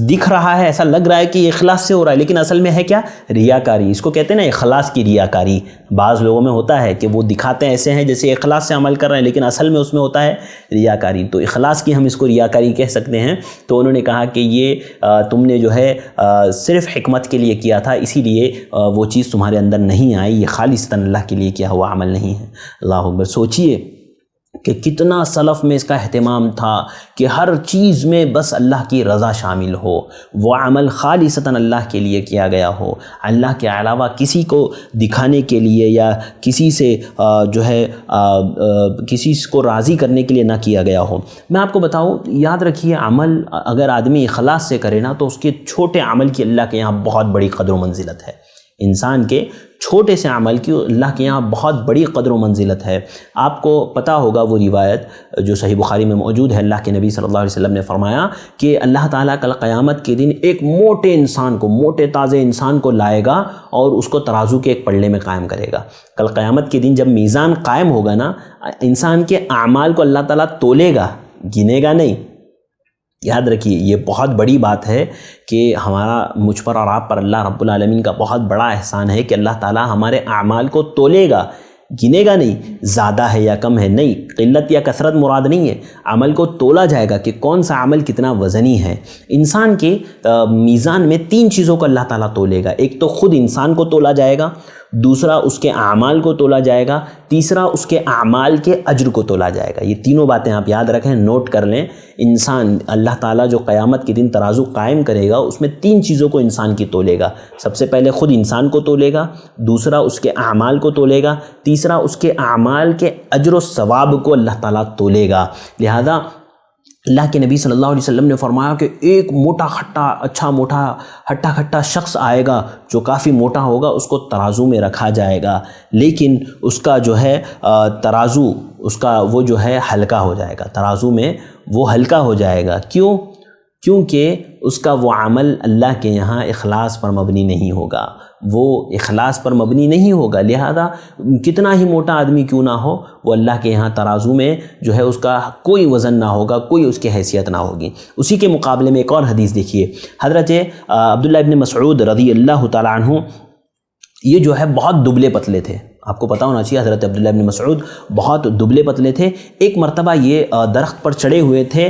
دکھ رہا ہے، ایسا لگ رہا ہے کہ یہ اخلاص سے ہو رہا ہے، لیکن اصل میں ہے کیا؟ ریاکاری۔ اس کو کہتے ہیں نا اخلاص کی ریاکاری۔ بعض لوگوں میں ہوتا ہے کہ وہ دکھاتے ہیں ایسے ہیں جیسے اخلاص سے عمل کر رہے ہیں، لیکن اصل میں اس میں ہوتا ہے ریاکاری۔ تو اخلاص کی ہم اس کو ریاکاری کہہ سکتے ہیں۔ تو انہوں نے کہا کہ یہ تم نے جو ہے صرف حکمت کے لیے کیا تھا، اسی لیے وہ چیز تمہارے اندر نہیں آئی، یہ خالصتاً اللہ کے لیے کیا ہوا عمل نہیں ہے۔ اللہ اکبر۔ سوچئے کہ کتنا سلف میں اس کا اہتمام تھا کہ ہر چیز میں بس اللہ کی رضا شامل ہو، وہ عمل خالصتاً اللہ کے لیے کیا گیا ہو، اللہ کے علاوہ کسی کو دکھانے کے لیے یا کسی سے جو ہے کسی کو راضی کرنے کے لیے نہ کیا گیا ہو۔ میں آپ کو بتاؤں، یاد رکھیے عمل اگر آدمی اخلاص سے کرے نا تو اس کے چھوٹے عمل کی اللہ کے یہاں بہت بڑی قدر و منزلت ہے۔ انسان کے چھوٹے سے عمل کی اللہ کے یہاں بہت بڑی قدر و منزلت ہے۔ آپ کو پتہ ہوگا وہ روایت جو صحیح بخاری میں موجود ہے، اللہ کے نبی صلی اللہ علیہ وسلم نے فرمایا کہ اللہ تعالیٰ کل قیامت کے دن ایک موٹے انسان کو، موٹے تازے انسان کو لائے گا اور اس کو ترازو کے ایک پلڑے میں قائم کرے گا۔ کل قیامت کے دن جب میزان قائم ہوگا نا، انسان کے اعمال کو اللہ تعالیٰ تولے گا، گنے گا نہیں۔ یاد رکھیے یہ بہت بڑی بات ہے کہ ہمارا مجھ پر اور آپ پر اللہ رب العالمین کا بہت بڑا احسان ہے کہ اللہ تعالیٰ ہمارے اعمال کو تولے گا، گنے گا نہیں، زیادہ ہے یا کم ہے نہیں، قلت یا کثرت مراد نہیں ہے، عمل کو تولا جائے گا کہ کون سا عمل کتنا وزنی ہے۔ انسان کے میزان میں 3 چیزوں کو اللہ تعالیٰ تولے گا، ایک تو خود انسان کو تولا جائے گا، دوسرا اس کے اعمال کو تولا جائے گا، تیسرا اس کے اعمال کے اجر کو تولا جائے گا۔ یہ تینوں باتیں آپ یاد رکھیں، نوٹ کر لیں۔ انسان اللہ تعالیٰ جو قیامت کے دن ترازو قائم کرے گا اس میں 3 چیزوں کو انسان کی تولے گا۔ سب سے پہلے خود انسان کو تولے گا، دوسرا اس کے اعمال کو تولے گا، تیسرا اس کے اعمال کے اجر و ثواب کو اللہ تعالیٰ تولے گا۔ لہذا اللہ کے نبی صلی اللہ علیہ وسلم نے فرمایا کہ ایک موٹا کھٹا، اچھا موٹا ہٹا کھٹا شخص آئے گا جو کافی موٹا ہوگا، اس کو ترازو میں رکھا جائے گا، لیکن اس کا جو ہے ترازو اس کا وہ جو ہے ہلکا ہو جائے گا، ترازو میں وہ ہلکا ہو جائے گا۔ کیونکہ اس کا وہ عمل اللہ کے یہاں اخلاص پر مبنی نہیں ہوگا، وہ اخلاص پر مبنی نہیں ہوگا، لہذا کتنا ہی موٹا آدمی کیوں نہ ہو، وہ اللہ کے یہاں ترازو میں جو ہے اس کا کوئی وزن نہ ہوگا، کوئی اس کی حیثیت نہ ہوگی۔ اسی کے مقابلے میں ایک اور حدیث دیکھیے، حضرت عبداللہ ابن مسعود رضی اللہ تعالیٰ عنہ، یہ جو ہے بہت دبلے پتلے تھے، آپ کو پتہ ہونا چاہیے حضرت عبداللہ ابن مسعود بہت دبلے پتلے تھے۔ ایک مرتبہ یہ درخت پر چڑھے ہوئے تھے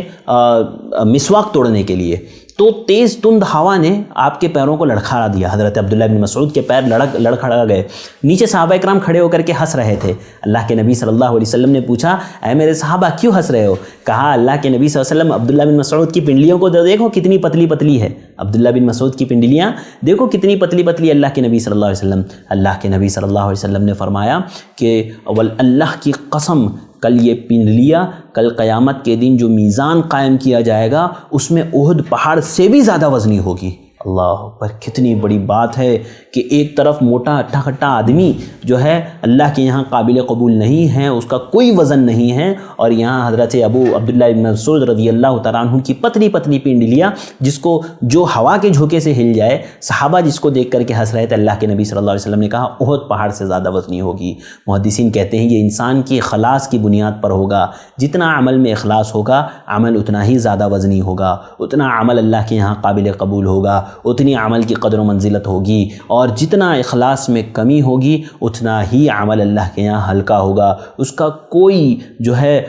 مسواک توڑنے کے لیے، تو تیز تند ہوا نے آپ کے پیروں کو لڑکھڑا دیا، حضرت عبداللہ بن مسعود کے پیر لڑکھڑا گئے۔ نیچے صحابہ اکرام کھڑے ہو کر کے ہنس رہے تھے۔ اللہ کے نبی صلی اللہ علیہ وسلم نے پوچھا، اے میرے صحابہ کیوں ہنس رہے ہو؟ کہا اللہ کے نبی صلی اللہ علیہ وسلم عبداللہ بن مسعود کی پنڈلیوں کو دیکھو کتنی پتلی پتلی ہے، عبداللہ بن مسعود کی پنڈلیاں دیکھو کتنی پتلی پتلی۔ اللہ کے نبی صلی اللہ علیہ وسلم، اللہ کے نبی صلی اللہ علیہ وسلم نے فرمایا کہ اللہ کی قسم کل یہ پنڈلیاں کل قیامت کے دن جو میزان قائم کیا جائے گا اس میں احد پہاڑ سے بھی زیادہ وزنی ہوگی۔ اللہ پر کتنی بڑی بات ہے کہ ایک طرف موٹا ہٹا کھٹا آدمی جو ہے اللہ کے یہاں قابل قبول نہیں ہے، اس کا کوئی وزن نہیں ہے، اور یہاں حضرت ابو عبداللہ ابن مسعود رضی اللہ تعالیٰ عنہ کی پتلی پتلی پنڈلیاں جس کو جو ہوا کے جھونکے سے ہل جائے، صحابہ جس کو دیکھ کر کے ہنس رہے تھے، اللہ کے نبی صلی اللہ علیہ وسلم نے کہا احد پہاڑ سے زیادہ وزنی ہوگی۔ محدثین کہتے ہیں یہ انسان کی اخلاص کی بنیاد پر ہوگا، جتنا عمل میں اخلاص ہوگا عمل اتنا ہی زیادہ وزنی ہوگا، اتنا عمل اللہ کے یہاں قابل قبول ہوگا، اتنی عمل کی قدر و منزلت ہوگی، اور جتنا اخلاص میں کمی ہوگی اتنا ہی عمل اللہ کے یہاں ہلکا ہوگا، اس کا کوئی جو ہے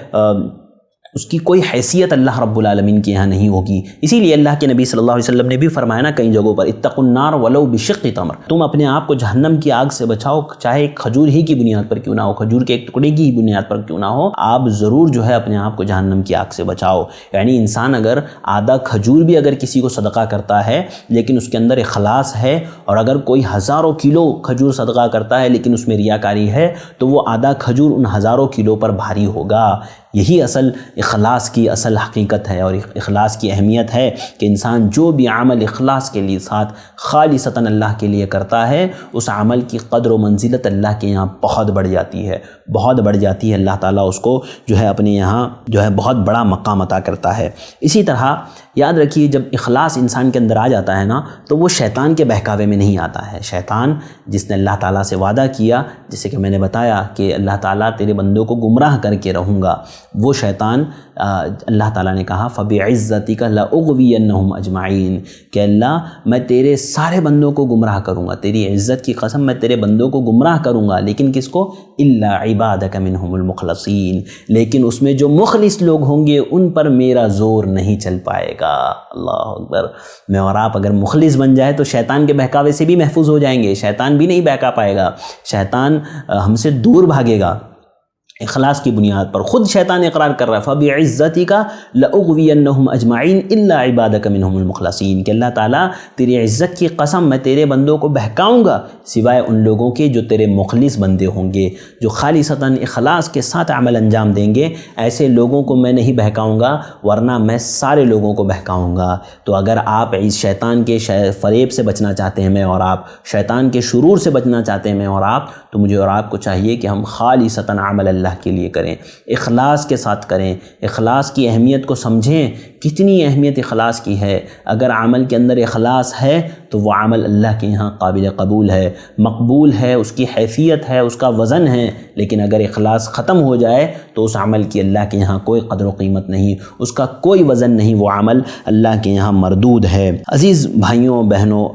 اس کی کوئی حیثیت اللہ رب العالمین کے یہاں نہیں ہوگی۔ اسی لیے اللہ کے نبی صلی اللہ علیہ وسلم نے بھی فرمایا نا کئی جگہوں پر اتقوا النار ولو بشق تمر، تم اپنے آپ کو جہنم کی آگ سے بچاؤ، چاہے ایک کھجور ہی کی بنیاد پر کیوں نہ ہو، کھجور کے ایک ٹکڑے کی ہی بنیاد پر کیوں نہ ہو، آپ ضرور جو ہے اپنے آپ کو جہنم کی آگ سے بچاؤ۔ یعنی انسان اگر آدھا کھجور بھی اگر کسی کو صدقہ کرتا ہے لیکن اس کے اندر اخلاص ہے، اور اگر کوئی ہزاروں کلو کھجور صدقہ کرتا ہے لیکن اس میں ریاکاری ہے، تو وہ آدھا کھجور ان ہزاروں کلو پر بھاری ہوگا۔ یہی اصل اخلاص کی اصل حقیقت ہے، اور اخلاص کی اہمیت ہے کہ انسان جو بھی عمل اخلاص کے لیے ساتھ خالصتاً اللہ کے لیے کرتا ہے، اس عمل کی قدر و منزلت اللہ کے یہاں بہت بڑھ جاتی ہے، بہت بڑھ جاتی ہے۔ اللہ تعالیٰ اس کو جو ہے اپنے یہاں جو ہے بہت بڑا مقام عطا کرتا ہے۔ اسی طرح یاد رکھیے جب اخلاص انسان کے اندر آ جاتا ہے نا تو وہ شیطان کے بہکاوے میں نہیں آتا ہے۔ شیطان جس نے اللہ تعالیٰ سے وعدہ کیا، جیسے کہ میں نے بتایا کہ اللہ تعالیٰ تیرے بندوں کو گمراہ کر کے رہوں گا، وہ شیطان اللہ تعالیٰ نے کہا فَبِعِزَّتِكَ لَأُغْوِيَنَّهُمْ أَجْمَعِينَ کہ اللہ میں تیرے سارے بندوں کو گمراہ کروں گا، تیری عزت کی قسم میں تیرے بندوں کو گمراہ کروں گا، لیکن کس کو؟ إِلَّا عِبَادَكَ مِنْهُمُ الْمُخْلَصِينَ، لیکن اس میں جو مخلص لوگ ہوں گے ان پر میرا زور نہیں چل پائے گا۔ اللہ اکبر۔ میں اور آپ اگر مخلص بن جائے تو شیطان کے بہکاوے سے بھی محفوظ ہو جائیں گے، شیطان بھی نہیں بہکا پائے گا، شیطان ہم سے دور بھاگے گا۔ اخلاص کی بنیاد پر خود شیطان اقرار کر رہا ہے فَبِعِزَّتِكَ لَأُغْوِيَنَّهُمْ أَجْمَعِينَ إِلَّا عِبَادَكَ مِنْهُمُ الْمُخْلَصِينَ کہ اللہ تعالیٰ تیری عزت کی قسم میں تیرے بندوں کو بہکاؤں گا سوائے ان لوگوں کے جو تیرے مخلص بندے ہوں گے، جو خالصتاً اخلاص کے ساتھ عمل انجام دیں گے، ایسے لوگوں کو میں نہیں بہکاؤں گا، ورنہ میں سارے لوگوں کو بہکاؤں گا۔ تو اگر آپ اس شیطان کے فریب سے بچنا چاہتے ہیں، میں اور آپ شیطان کے شرور سے بچنا چاہتے ہیں، میں اور آپ، تو مجھے اور آپ کو چاہیے کہ ہم خالصتاً عمل اللہ کے لیے کریں، اخلاص کے ساتھ کریں، اخلاص کی اہمیت کو سمجھیں، کتنی اہمیت اخلاص کی ہے۔ اگر عمل کے اندر اخلاص ہے تو وہ عمل اللہ کے یہاں قابل قبول ہے، مقبول ہے، اس کی حیثیت ہے، اس کا وزن ہے، لیکن اگر اخلاص ختم ہو جائے تو اس عمل کی اللہ کے یہاں کوئی قدر و قیمت نہیں، اس کا کوئی وزن نہیں، وہ عمل اللہ کے یہاں مردود ہے۔ عزیز بھائیوں بہنوں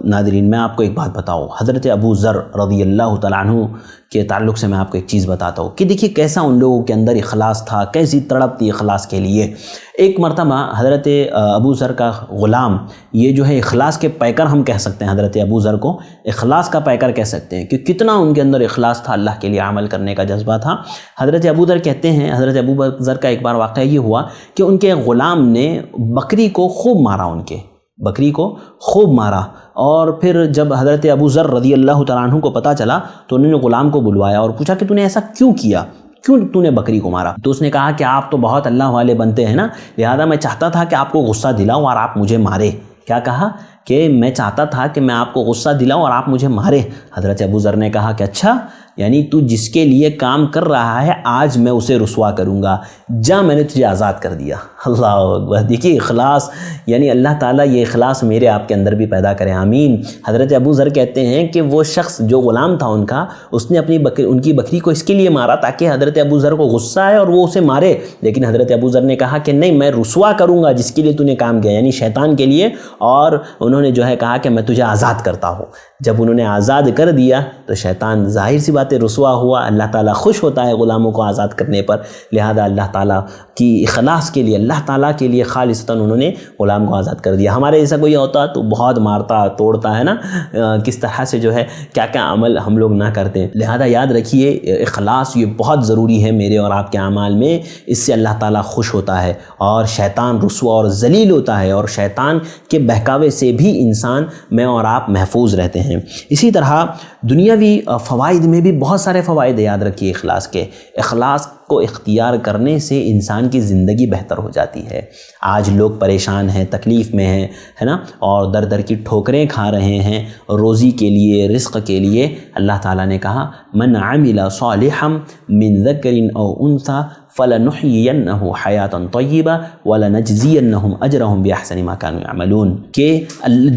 ناظرین، میں آپ کو ایک بات بتاؤں، حضرت ابو ذر رضی اللہ تعالیٰ عنہ کے تعلق سے میں آپ کو ایک چیز بتاتا ہوں کہ دیکھیے کیسا ان لوگوں کے اندر اخلاص تھا، کیسی تڑپ تھی اخلاص کے لیے۔ ایک مرتبہ حضرت ابو ذر کا غلام، یہ جو ہے اخلاص کے پیکر ہم کہہ سکتے ہیں، حضرت ابو ذر کو اخلاص کا پیکر کہہ سکتے ہیں کہ کتنا ان کے اندر اخلاص تھا، اللہ کے لیے عمل کرنے کا جذبہ تھا۔ حضرت ابو ذر کہتے ہیں، حضرت ابو ذر کا ایک بار واقعہ یہ ہوا کہ ان کے غلام نے بکری کو خوب مارا، ان کے بکری کو خوب مارا، اور پھر جب حضرت ابو ذر رضی اللہ تعالیٰ عنہ کو پتہ چلا تو انہوں نے غلام کو بلوایا اور پوچھا کہ تو نے ایسا کیوں کیا، کیوں تو نے بکری کو مارا؟ تو اس نے کہا کہ آپ تو بہت اللہ والے بنتے ہیں نا، لہذا میں چاہتا تھا کہ آپ کو غصہ دلاؤں اور آپ مجھے مارے۔ کیا کہا؟ کہ میں چاہتا تھا کہ میں آپ کو غصہ دلاؤں اور آپ مجھے مارے۔ حضرت ابو ذر نے کہا کہ اچھا، یعنی تو جس کے لیے کام کر رہا ہے آج میں اسے رسوا کروں گا، جا میں نے تجھے آزاد کر دیا۔ اللہ اکبر۔ دیکھیے اخلاص، یعنی اللہ تعالیٰ یہ اخلاص میرے آپ کے اندر بھی پیدا کرے، آمین۔ حضرت ابو ذر کہتے ہیں کہ وہ شخص جو غلام تھا ان کا، اس نے ان کی بکری کو اس کے لیے مارا تاکہ حضرت ابو ذر کو غصہ آئے اور وہ اسے مارے، لیکن حضرت ابو ذر نے کہا کہ نہیں، میں رسوا کروں گا جس کے لیے تو نے کام کیا، یعنی شیطان کے لیے، اور انہوں نے جو ہے کہا کہ میں تجھے آزاد کرتا ہوں۔ جب انہوں نے آزاد کر دیا تو شیطان ظاہر سی بات ہے رسوا ہوا، اللہ تعالیٰ خوش ہوتا ہے غلاموں کو آزاد کرنے پر، لہذا اللہ تعالیٰ کی اخلاص کے لیے، اللہ تعالیٰ کے لیے خالصتاً انہوں نے غلام کو آزاد کر دیا۔ ہمارے جیسا کوئی ہوتا تو بہت مارتا توڑتا ہے نا، کس طرح سے جو ہے کیا کیا عمل ہم لوگ نہ کرتے۔ لہذا یاد رکھیے اخلاص یہ بہت ضروری ہے میرے اور آپ کے اعمال میں، اس سے اللہ تعالیٰ خوش ہوتا ہے اور شیطان رسوا اور ذلیل ہوتا ہے، اور شیطان کے بہکاوے سے بھی انسان، میں اور آپ محفوظ رہتے ہیں۔ اسی طرح دنیاوی فوائد میں بھی بہت سارے فوائد یاد رکھیے اخلاص کے. اخلاص کو اختیار کرنے سے انسان کی زندگی بہتر ہو جاتی ہے. آج لوگ پریشان ہیں، تکلیف میں ہیں، ہے نا، اور در در کی ٹھوکریں کھا رہے ہیں روزی کے لیے، رزق کے لیے. اللہ تعالیٰ نے کہا من عمل صالحا من ذکر او انثی فَلَنُحْيِيَنَّهُ حَيَاةً طَيِّبَةً وَلَنَجْزِيَنَّهُمْ أَجْرَهُمْ بِأَحْسَنِ مَا كَانُوا يَعْمَلُونَ کہ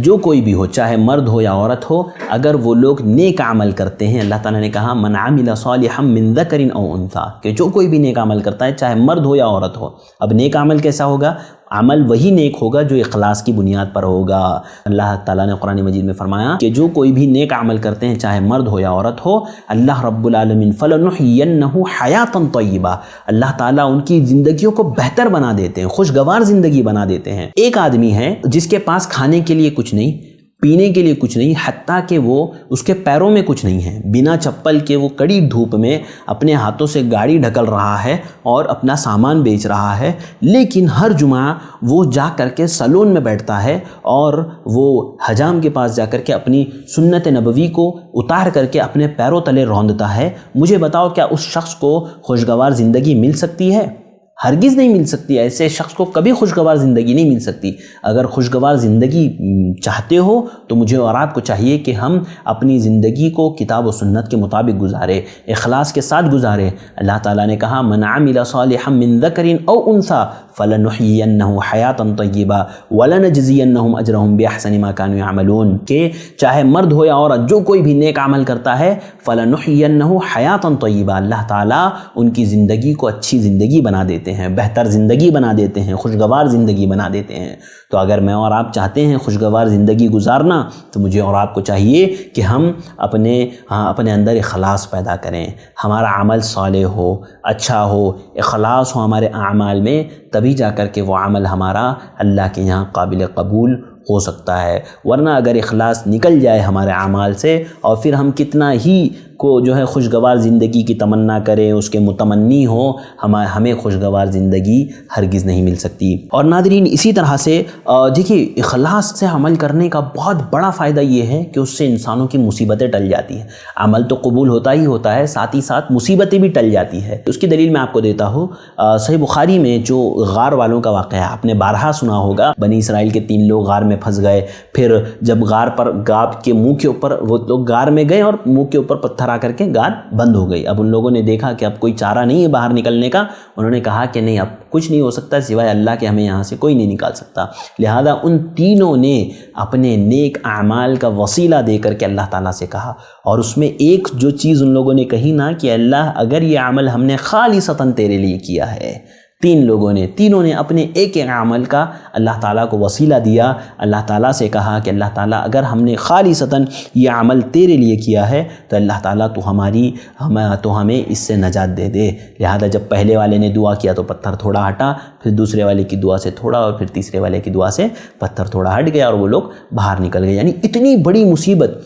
جو کوئی بھی ہو، چاہے مرد ہو یا عورت ہو، اگر وہ لوگ نیک عمل کرتے ہیں، اللہ تعالیٰ نے کہا من عمل صالحا من ذکر او انثی، کہ جو کوئی بھی نیک عمل کرتا ہے چاہے مرد ہو یا عورت ہو. اب نیک عمل کیسا ہوگا؟ عمل وہی نیک ہوگا جو اخلاص کی بنیاد پر ہوگا. اللہ تعالیٰ نے قرآن مجید میں فرمایا کہ جو کوئی بھی نیک عمل کرتے ہیں چاہے مرد ہو یا عورت ہو، اللہ رب العالمین فَلَنُحْيِيَنَّهُ حَيَاةً طَيِّبَةً، اللہ تعالیٰ ان کی زندگیوں کو بہتر بنا دیتے ہیں، خوشگوار زندگی بنا دیتے ہیں. ایک آدمی ہے جس کے پاس کھانے کے لیے کچھ نہیں، پینے کے لیے کچھ نہیں، حتیٰ کہ وہ اس کے پیروں میں کچھ نہیں ہے، بنا چپل کے وہ کڑی دھوپ میں اپنے ہاتھوں سے گاڑی ڈھکل رہا ہے اور اپنا سامان بیچ رہا ہے، لیکن ہر جمعہ وہ جا کر کے سلون میں بیٹھتا ہے اور وہ حجام کے پاس جا کر کے اپنی سنت نبوی کو اتار کر کے اپنے پیروں تلے روندتا ہے. مجھے بتاؤ کیا اس شخص کو خوشگوار زندگی مل سکتی ہے؟ ہرگز نہیں مل سکتی. ایسے شخص کو کبھی خوشگوار زندگی نہیں مل سکتی. اگر خوشگوار زندگی چاہتے ہو تو مجھے اور آپ کو چاہیے کہ ہم اپنی زندگی کو کتاب و سنت کے مطابق گزارے، اخلاص کے ساتھ گزارے. اللہ تعالیٰ نے کہا من عمل صالحا من ذکر او انثی فَلَنُحْيِيَنَّهُ حَيَاةً طَيِّبَةً وَلَنَجْزِيَنَّهُمْ أَجْرَهُمْ بِأَحْسَنِ مَا كَانُوا يَعْمَلُونَ کہ چاہے مرد ہو یا عورت، جو کوئی بھی نیک عمل کرتا ہے فَلَنُحْيِيَنَّهُ حَيَاةً طَيِّبَةً، اللہ تعالیٰ ان کی زندگی کو اچھی زندگی بنا دیتے ہیں، بہتر زندگی بنا دیتے ہیں، خوشگوار زندگی بنا دیتے ہیں. تو اگر میں اور آپ چاہتے ہیں خوشگوار زندگی گزارنا تو مجھے اور آپ کو چاہیے کہ ہم اپنے اندر اخلاص پیدا کریں، ہمارا عمل صالح ہو، اچھا ہو، اخلاص ہو ہمارے اعمال میں، تبھی جا کر کے وہ عمل ہمارا اللہ کے یہاں قابل قبول ہو سکتا ہے. ورنہ اگر اخلاص نکل جائے ہمارے اعمال سے اور پھر ہم کتنا ہی کو جو ہے خوشگوار زندگی کی تمنا کریں، اس کے متمنی ہوں، ہمیں خوشگوار زندگی ہرگز نہیں مل سکتی. اور ناظرین اسی طرح سے دیکھیے اخلاص سے عمل کرنے کا بہت بڑا فائدہ یہ ہے کہ اس سے انسانوں کی مصیبتیں ٹل جاتی ہیں. عمل تو قبول ہوتا ہی ہوتا ہے، ساتھ ہی ساتھ مصیبتیں بھی ٹل جاتی ہے. اس کی دلیل میں آپ کو دیتا ہوں. صحیح بخاری میں جو غار والوں کا واقعہ ہے، آپ نے بارہا سنا ہوگا. بنی اسرائیل کے 3 لوگ غار میں پھنس گئے، پھر جب غار کے منہ کے اوپر وہ لوگ غار میں گئے اور منہ کے اوپر پتھر آ کر کے غار بند ہو گئی. اب ان لوگوں نے دیکھا کہ اب کوئی چارہ نہیں ہے باہر نکلنے کا. انہوں نے کہا کہ نہیں، اب کچھ نہیں ہو سکتا سوائے اللہ کے، ہمیں یہاں سے کوئی نہیں نکال سکتا. لہذا ان تینوں نے اپنے نیک اعمال کا وسیلہ دے کر کے اللہ تعالیٰ سے کہا، اور اس میں ایک جو چیز ان لوگوں نے کہی نا کہ اللہ اگر یہ عمل ہم نے خالصتاً تیرے لیے کیا ہے. تینوں نے اپنے ایک عمل کا اللہ تعالیٰ کو وسیلہ دیا. اللہ تعالیٰ سے کہا کہ اللہ تعالیٰ اگر ہم نے خالصتاً یہ عمل تیرے لیے کیا ہے تو اللہ تعالیٰ تو ہمیں اس سے نجات دے دے. لہذا جب پہلے والے نے دعا کیا تو پتھر تھوڑا ہٹا، پھر دوسرے والے کی دعا سے تھوڑا، اور پھر تیسرے والے کی دعا سے پتھر تھوڑا ہٹ گیا اور وہ لوگ باہر نکل گئے. یعنی اتنی بڑی مصیبت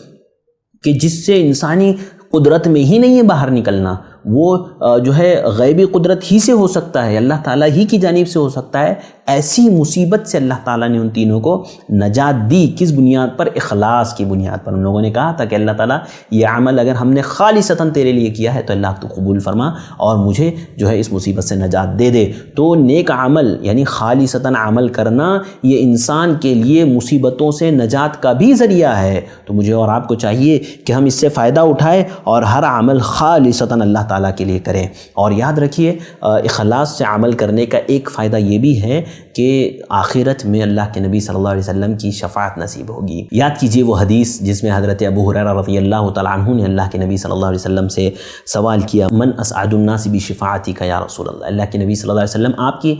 کہ جس سے انسانی قدرت میں ہی نہیں ہے باہر نکلنا، وہ جو ہے غیبی قدرت ہی سے ہو سکتا ہے، اللہ تعالیٰ ہی کی جانب سے ہو سکتا ہے. ایسی مصیبت سے اللہ تعالیٰ نے ان تینوں کو نجات دی. کس بنیاد پر؟ اخلاص کی بنیاد پر. ان لوگوں نے کہا تھا کہ اللہ تعالیٰ یہ عمل اگر ہم نے خالصتاً تیرے لیے کیا ہے تو اللہ تو قبول فرما اور مجھے جو ہے اس مصیبت سے نجات دے دے. تو نیک عمل یعنی خالصتاً عمل کرنا یہ انسان کے لیے مصیبتوں سے نجات کا بھی ذریعہ ہے. تو مجھے اور آپ کو چاہیے کہ ہم اس سے فائدہ اٹھائیں اور ہر عمل خالصتاً اللہ تعالیٰ کے لیے کریں. اور یاد رکھیے اخلاص سے عمل کرنے کا ایک فائدہ یہ بھی ہے کہ آخرت میں اللہ کے نبی صلی اللہ علیہ وسلم کی شفاعت نصیب ہوگی. یاد کیجئے وہ حدیث جس میں حضرت ابو ہریرہ رضی اللہ تعالیٰ عنہ نے اللہ کے نبی صلی اللہ علیہ وسلم سے سوال کیا، من اسعد الناس بشفاعتک یا رسول اللہ. اللہ کے نبی صلی اللہ علیہ وسلم آپ کی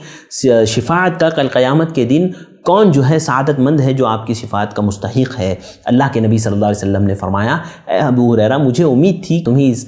شفاعت کا کل قیامت کے دن کون جو ہے سعادت مند ہے جو آپ کی شفاعت کا مستحق ہے؟ اللہ کے نبی صلی اللہ علیہ وسلم نے فرمایا، اے ابو ہریرہ مجھے امید تھی تم ہی اس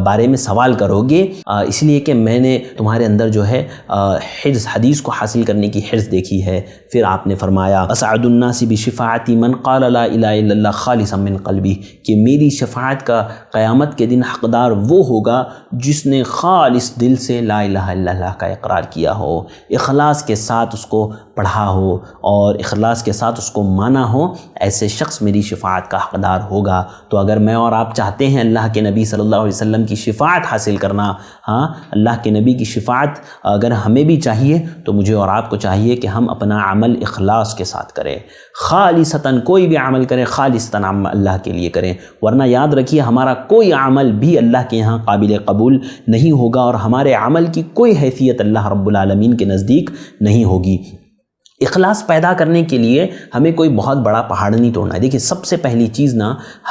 بارے میں سوال کرو گے، اس لیے کہ میں نے تمہارے اندر جو ہے حرص، حدیث کو حاصل کرنے کی حرص دیکھی ہے. پھر آپ نے فرمایا اسعد الناس بشفاعتی من قال لا الہ الا اللہ خالصا من قلبی، کہ میری شفاعت کا قیامت کے دن حقدار وہ ہوگا جس نے خالص دل سے لا الہ الا اللہ کا اقرار کیا ہو، اخلاص کے ساتھ اس کو پڑھا ہو اور اخلاص کے ساتھ اس کو مانا ہو، ایسے شخص میری شفاعت کا حقدار ہوگا۔ تو اگر میں اور آپ چاہتے ہیں اللہ کے نبی صلی اللہ علیہ وسلم کی شفاعت حاصل کرنا، اللہ کے نبی کی شفاعت اگر ہمیں بھی چاہیے تو مجھے اور آپ کو چاہیے کہ ہم اپنا عمل اخلاص کے ساتھ کریں، خالصتاً کوئی بھی عمل کریں خالصتاً اللہ کے لیے کریں، ورنہ یاد رکھیے ہمارا کوئی عمل بھی اللہ کے یہاں قابل قبول نہیں ہوگا اور ہمارے عمل کی کوئی حیثیت اللہ رب العالمین کے نزدیک نہیں ہوگی۔ اخلاص پیدا کرنے کے لیے ہمیں کوئی بہت بڑا پہاڑ نہیں توڑنا ہے۔ دیکھیے سب سے پہلی چیز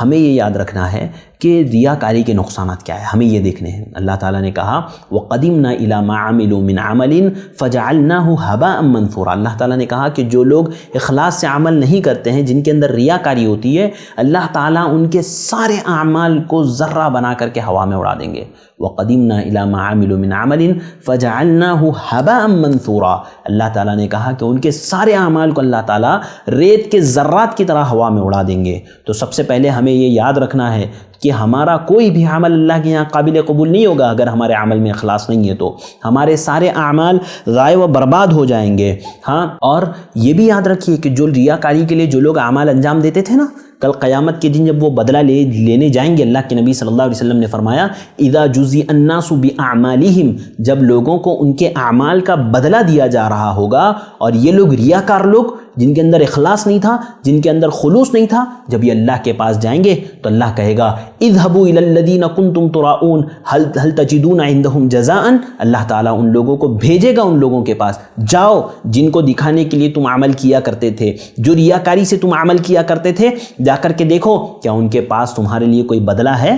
ہمیں یہ یاد رکھنا ہے کہ ریاکاری کے نقصانات کیا ہے، ہمیں یہ دیکھنے ہیں۔ اللہ تعالیٰ نے کہا وَقَدِمْنَا إِلَى مَا عَمِلُوا مِنْ عَمَلٍ فَجَعَلْنَاهُ هَبَاءً مَنْثُورًا۔ اللہ تعالیٰ نے کہا کہ جو لوگ اخلاص سے عمل نہیں کرتے ہیں، جن کے اندر ریاکاری ہوتی ہے، اللہ تعالیٰ ان کے سارے اعمال کو ذرہ بنا کر کے ہوا میں اڑا دیں گے۔ وَقَدِمْنَا إِلَى مَا عَمِلُوا مِنْ عَمَلٍ فَجَعَلْنَاهُ هَبَاءً مَنْثُورًا۔ اللہ تعالیٰ نے کہا کہ ان کے سارے اعمال کو اللہ تعالیٰ ریت کے ذرات کی طرح ہوا میں اڑا دیں گے۔ تو سب سے پہلے ہمیں یہ یاد رکھنا ہے کہ ہمارا کوئی بھی عمل اللہ کے یہاں قابل قبول نہیں ہوگا اگر ہمارے عمل میں اخلاص نہیں ہے، تو ہمارے سارے اعمال ضائع و برباد ہو جائیں گے۔ اور یہ بھی یاد رکھیے کہ جو ریاکاری کے لیے جو لوگ اعمال انجام دیتے تھے نا، کل قیامت کے دن جب وہ بدلہ لینے جائیں گے، اللہ کے نبی صلی اللہ علیہ وسلم نے فرمایا اذا جزی الناس باعمالہم، جب لوگوں کو ان کے اعمال کا بدلہ دیا جا رہا ہوگا اور یہ لوگ ریاکار لوگ جن کے اندر اخلاص نہیں تھا، جن کے اندر خلوص نہیں تھا، جب یہ اللہ کے پاس جائیں گے تو اللہ کہے گا اذهبوا الى الذين كنتم تراؤون هل تجدون عندهم جزاء۔ اللہ تعالیٰ ان لوگوں کو بھیجے گا ان لوگوں کے پاس، جاؤ جن کو دکھانے کے لیے تم عمل کیا کرتے تھے، جو ریاکاری سے تم عمل کیا کرتے تھے، جا کر کے دیکھو کیا ان کے پاس تمہارے لیے کوئی بدلہ ہے،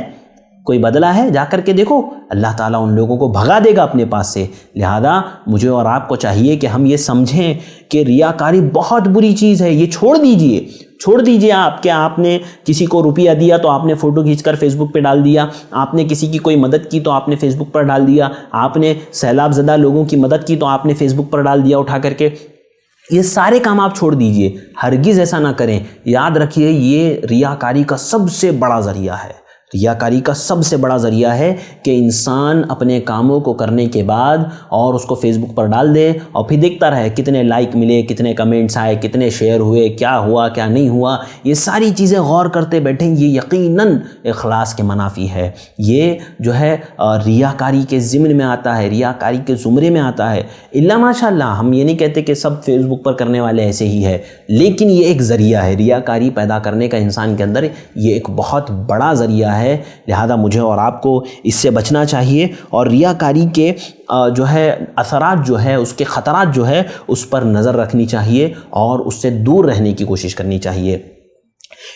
کوئی بدلہ ہے، جا کر کے دیکھو۔ اللہ تعالیٰ ان لوگوں کو بھگا دے گا اپنے پاس سے۔ لہذا مجھے اور آپ کو چاہیے کہ ہم یہ سمجھیں کہ ریاکاری بہت بری چیز ہے، یہ چھوڑ دیجئے۔ آپ نے کسی کو روپیہ دیا تو آپ نے فوٹو کھینچ کر فیس بک پہ ڈال دیا، آپ نے کسی کی کوئی مدد کی تو آپ نے فیس بک پر ڈال دیا، آپ نے سیلاب زدہ لوگوں کی مدد کی تو آپ نے فیس بک پر ڈال دیا اٹھا کر کے۔ یہ سارے کام آپ چھوڑ دیجئے، ہرگز ایسا نہ کریں۔ یاد رکھیے یہ ریاکاری کا سب سے بڑا ذریعہ ہے۔ ریاکاری کا سب سے بڑا ذریعہ ہے کہ انسان اپنے کاموں کو کرنے کے بعد اور اس کو فیس بک پر ڈال دے اور پھر دیکھتا رہے کتنے لائک ملے، کتنے کمنٹس آئے، کتنے شیئر ہوئے، کیا ہوا کیا نہیں ہوا، یہ ساری چیزیں غور کرتے بیٹھیں، یہ یقیناً اخلاص کے منافی ہے۔ یہ جو ہے ریاکاری کے ضمن میں آتا ہے، ریاکاری کے زمرے میں آتا ہے۔ الا ماشاء اللہ، ہم یہ نہیں کہتے کہ سب فیس بک پر کرنے والے ایسے ہی ہے، لیکن یہ ایک ذریعہ ہے، ریاکاری پیدا کرنے کا انسان کے اندر یہ ایک بہت بڑا ذریعہ ہے۔ لہذا مجھے اور آپ کو اس سے بچنا چاہیے اور ریاکاری کے جو ہے اثرات جو ہے، اس کے خطرات جو ہے، اس پر نظر رکھنی چاہیے اور اس سے دور رہنے کی کوشش کرنی چاہیے۔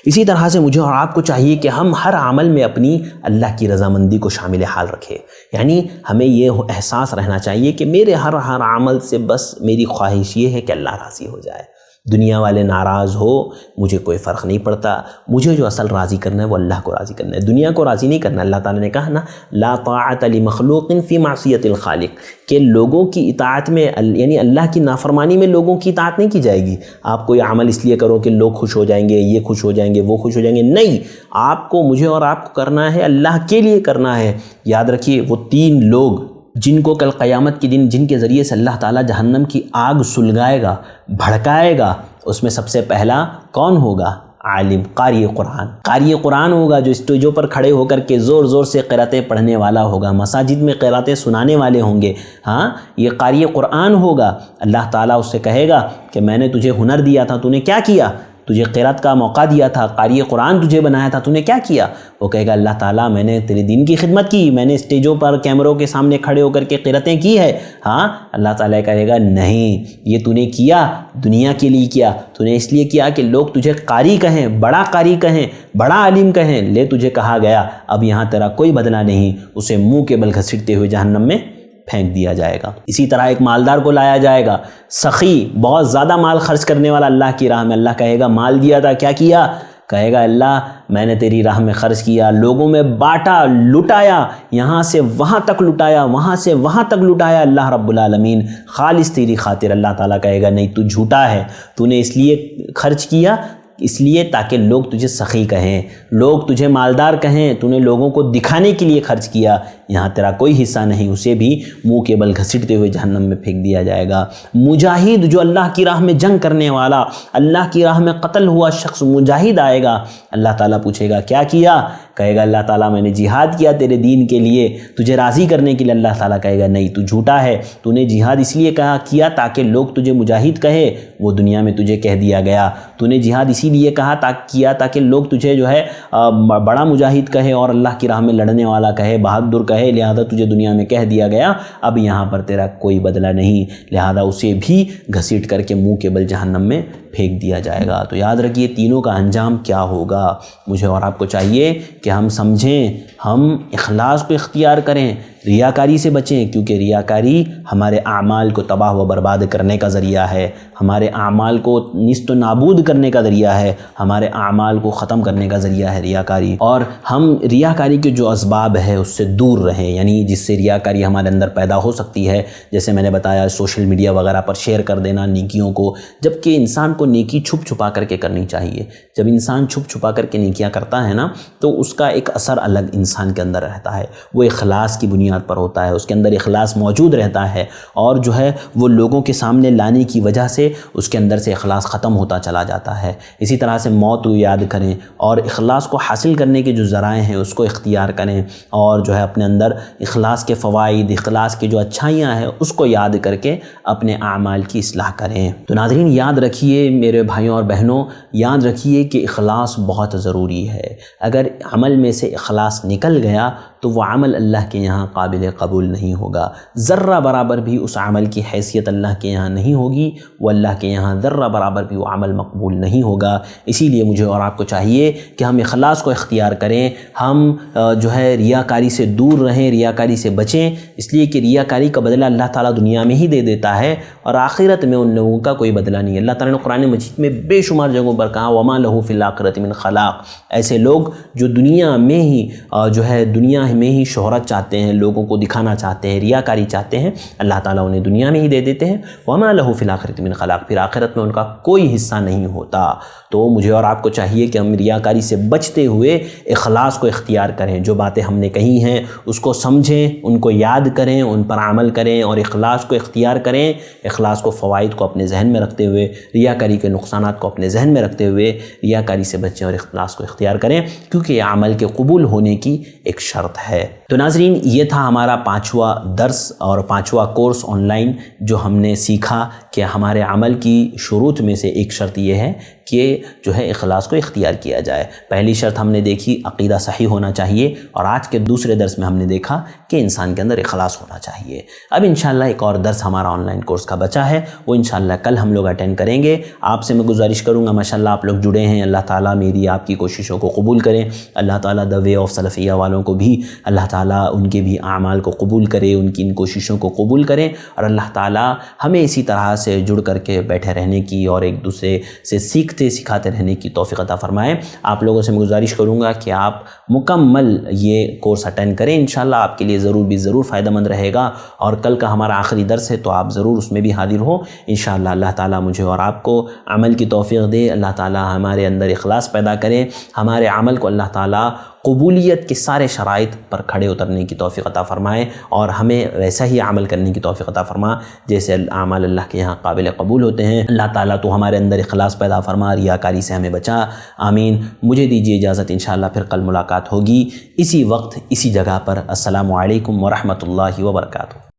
اسی طرح سے مجھے اور آپ کو چاہیے کہ ہم ہر عمل میں اپنی اللہ کی رضامندی کو شامل حال رکھیں، یعنی ہمیں یہ احساس رہنا چاہیے کہ میرے ہر عمل سے بس میری خواہش یہ ہے کہ اللہ راضی ہو جائے، دنیا والے ناراض ہو مجھے کوئی فرق نہیں پڑتا، مجھے جو اصل راضی کرنا ہے وہ اللہ کو راضی کرنا ہے، دنیا کو راضی نہیں کرنا۔ اللہ تعالیٰ نے کہا نا لا طاعت لمخلوق فی معصیت الخالق، کہ لوگوں کی اطاعت میں یعنی اللہ کی نافرمانی میں لوگوں کی اطاعت نہیں کی جائے گی۔ آپ کوئی عمل اس لیے کرو کہ لوگ خوش ہو جائیں گے، یہ خوش ہو جائیں گے، وہ خوش ہو جائیں گے، نہیں، آپ کو مجھے اور آپ کو کرنا ہے اللہ کے لیے کرنا ہے۔ یاد رکھیے وہ 3 لوگ جن کو کل قیامت کے دن جن کے ذریعے سے اللہ تعالیٰ جہنم کی آگ سلگائے گا، بھڑکائے گا، اس میں سب سے پہلا کون ہوگا؟ عالم، قاری قرآن ہوگا، جو اسٹیجوں پر کھڑے ہو کر کے زور زور سے قراتیں پڑھنے والا ہوگا، مساجد میں قراتیں سنانے والے ہوں گے۔ یہ قاری قرآن ہوگا۔ اللہ تعالیٰ اس سے کہے گا کہ میں نے تجھے ہنر دیا تھا، تو نے کیا کیا؟ تجھے قرات کا موقع دیا تھا، قاری قرآن تجھے بنایا تھا، تو نے کیا کیا؟ وہ کہے گا اللہ تعالیٰ میں نے تیرے دین کی خدمت کی، میں نے اسٹیجوں پر کیمروں کے سامنے کھڑے ہو کر کے قراتیں کی ہے۔ اللہ تعالیٰ کہے گا نہیں، یہ تو نے کیا دنیا کے لیے کیا، تو نے اس لیے کیا کہ لوگ تجھے قاری کہیں، بڑا قاری کہیں، بڑا عالم کہیں، لے تجھے کہا گیا، اب یہاں تیرا کوئی بدلہ نہیں، اسے منہ کے بل گھسیٹتے ہوئے جہنم میں پھینک دیا جائے گا۔ اسی طرح ایک مالدار کو لایا جائے گا، سخی، بہت زیادہ مال خرچ کرنے والا اللہ کی راہ میں، اللہ کہے گا مال دیا تھا، کیا کیا؟ کہے گا اللہ میں نے تیری راہ میں خرچ کیا، لوگوں میں بانٹا، لٹایا، یہاں سے وہاں تک لٹایا، وہاں سے وہاں تک لٹایا، اللہ رب العالمین خالص تیری خاطر۔ اللہ تعالیٰ کہے گا نہیں، تو جھوٹا ہے، تو نے اس لیے خرچ کیا اس لیے تاکہ لوگ تجھے سخی کہیں، لوگ تجھے مالدار کہیں، تو نے لوگوں کو دکھانے کے لیے خرچ کیا، یہاں تیرا کوئی حصہ نہیں، اسے بھی منہ کے بل گھسیٹتے ہوئے جہنم میں پھینک دیا جائے گا۔ مجاہد جو اللہ کی راہ میں جنگ کرنے والا، اللہ کی راہ میں قتل ہوا شخص مجاہد آئے گا، اللہ تعالیٰ پوچھے گا کیا کیا؟ کہے گا اللہ تعالیٰ میں نے جہاد کیا تیرے دین کے لیے، تجھے راضی کرنے کے لیے۔ اللہ تعالیٰ کہے گا نہیں، تو جھوٹا ہے، تو نے جہاد اس لیے کیا تاکہ لوگ تجھے مجاہد کہے، وہ دنیا میں تجھے کہہ دیا گیا۔ تو نے جہاد اسی لیے کیا تاکہ لوگ تجھے جو ہے بڑا مجاہد کہے اور اللہ کی راہ میں لڑنے والا کہے، بہادر کہے، لہذا تجھے دنیا میں کہہ دیا گیا، اب یہاں پر تیرا کوئی بدلہ نہیں، لہذا اسے بھی گھسیٹ کر کے منہ کے بل جہنم میں پھینک دیا جائے گا۔ تو یاد رکھیے تینوں کا انجام کیا ہوگا۔ مجھے اور آپ کو چاہیے کہ ہم سمجھیں، ہم اخلاص کو اختیار کریں، ریاکاری سے بچیں، کیونکہ ریاکاری ہمارے اعمال کو تباہ و برباد کرنے کا ذریعہ ہے، ہمارے اعمال کو نیست و نابود کرنے کا ذریعہ ہے، ہمارے اعمال کو ختم کرنے کا ذریعہ ہے ریاکاری۔ اور ہم ریاکاری کے جو اسباب ہے اس سے دور رہیں، یعنی جس سے ریاکاری ہمارے اندر پیدا ہو سکتی ہے، جیسے میں نے بتایا سوشل میڈیا وغیرہ پر شیئر کر دینا نیکیوں کو، جبکہ انسان کو نیکی چھپ چھپا کر کے کرنی چاہیے۔ جب انسان چھپ چھپا کر کے نیکیاں کرتا ہے نا تو اس کا ایک اثر الگ انسان کے اندر رہتا ہے، وہ اخلاص کی بنیاد پر ہوتا ہے، اس کے اندر اخلاص موجود رہتا ہے، اور جو ہے وہ لوگوں کے سامنے لانے کی وجہ سے اس کے اندر سے اخلاص ختم ہوتا چلا جاتا ہے۔ اسی طرح سے موت کو یاد کریں اور اخلاص کو حاصل کرنے کے جو ذرائع ہیں اس کو اختیار کریں، اور جو ہے اپنے اندر اخلاص کے فوائد، اخلاص کی جو اچھائیاں ہیں اس کو یاد کر کے اپنے اعمال کی اصلاح کریں۔ تو ناظرین یاد رکھیے میرے بھائیوں اور بہنوں، یاد رکھیے کہ اخلاص بہت ضروری ہے۔ اگر عمل میں سے اخلاص نکل گیا تو وہ عمل اللہ کے یہاں قابل قبول نہیں ہوگا، ذرہ برابر بھی اس عمل کی حیثیت اللہ کے یہاں نہیں ہوگی، وہ اللہ کے یہاں ذرہ برابر بھی وہ عمل مقبول نہیں ہوگا۔ اسی لیے مجھے اور آپ کو چاہیے کہ ہم اخلاص کو اختیار کریں، ہم جو ہے ریاکاری سے دور رہیں، ریاکاری سے بچیں، اس لیے کہ ریاکاری کا بدلہ اللہ تعالیٰ دنیا میں ہی دے دیتا ہے اور آخرت میں ان لوگوں کا کوئی بدلہ نہیں ہے۔ اللہ تعالیٰ نے قرآن مجید میں بے شمار جگہوں پر کہا وَمَا لَهُ فِي الْآخِرَةِ مِنْ خَلَاقٍ، ایسے لوگ جو دنیا میں ہی جو ہے دنیا میں ہی شہرت چاہتے ہیں، لوگوں کو دکھانا چاہتے ہیں، ریاکاری چاہتے ہیں، اللہ تعالیٰ انہیں دنیا میں ہی دے دیتے ہیں۔ وَمَا لَهُ فِي الْآخِرَةِ مِنْ خَلَاقٍ، پھر آخرت میں ان کا کوئی حصہ نہیں ہوتا۔ تو مجھے اور آپ کو چاہیے کہ ہم ریاکاری سے بچتے ہوئے اخلاص کو اختیار کریں، جو باتیں ہم نے کہی ہیں اس کو سمجھیں، ان کو یاد کریں، ان پر عمل کریں اور اخلاص کو اختیار کریں۔ اخلاص کو فوائد کو اپنے ذہن میں رکھتے ہوئے، ریاکاری کے نقصانات کو اپنے ذہن میں رکھتے ہوئے ریاکاری سے بچیں اور اخلاص کو اختیار کریں، کیونکہ یہ عمل کے قبول ہونے کی ایک شرط ہے۔ تو ناظرین یہ تھا ہمارا 5واں درس اور 5واں کورس آن لائن، جو ہم نے سیکھا کہ ہمارے عمل کی شروط میں سے ایک شرط یہ ہے کہ جو ہے اخلاص کو اختیار کیا جائے۔ پہلی شرط ہم نے دیکھی عقیدہ صحیح ہونا چاہیے، اور آج کے دوسرے درس میں ہم نے دیکھا کہ انسان کے اندر اخلاص ہونا چاہیے۔ اب انشاءاللہ ایک اور درس ہمارا آن لائن کورس کا بچا ہے، وہ انشاءاللہ کل ہم لوگ اٹینڈ کریں گے۔ آپ سے میں گزارش کروں گا، ماشاءاللہ آپ لوگ جڑے ہیں، اللہ تعالیٰ میری آپ کی کوششوں کو قبول کریں، اللہ تعالیٰ دا وے آف سلفیہ والوں کو بھی اللہ تعالیٰ ان کے بھی اعمال کو قبول کرے، ان کی ان کوششوں کو قبول کریں، اور اللہ تعالیٰ ہمیں اسی طرح سے جڑ کر کے بیٹھے رہنے کی اور ایک دوسرے سے سیکھتے سکھاتے رہنے کی توفیق عطا فرمائے۔ آپ لوگوں سے میں گزارش کروں گا کہ آپ مکمل یہ کورس اٹینڈ کریں، انشاءاللہ آپ کے لیے ضرور فائدہ مند رہے گا، اور کل کا ہمارا آخری درس ہے تو آپ ضرور اس میں بھی حاضر ہو انشاءاللہ۔ اللہ تعالیٰ مجھے اور آپ کو عمل کی توفیق دے، اللہ تعالیٰ ہمارے اندر اخلاص پیدا کرے، ہمارے عمل کو اللہ تعالیٰ قبولیت کے سارے شرائط پر کھڑے اترنے کی توفیق عطا فرمائے، اور ہمیں ویسا ہی عمل کرنے کی توفیق عطا فرما جیسے اعمال اللہ کے یہاں قابل قبول ہوتے ہیں۔ اللہ تعالیٰ تو ہمارے اندر اخلاص پیدا فرما، ریاکاری سے ہمیں بچا، آمین۔ مجھے دیجیے اجازت، انشاءاللہ پھر کل ملاقات ہوگی اسی وقت اسی جگہ پر۔ السلام علیکم ورحمۃ اللہ وبرکاتہ۔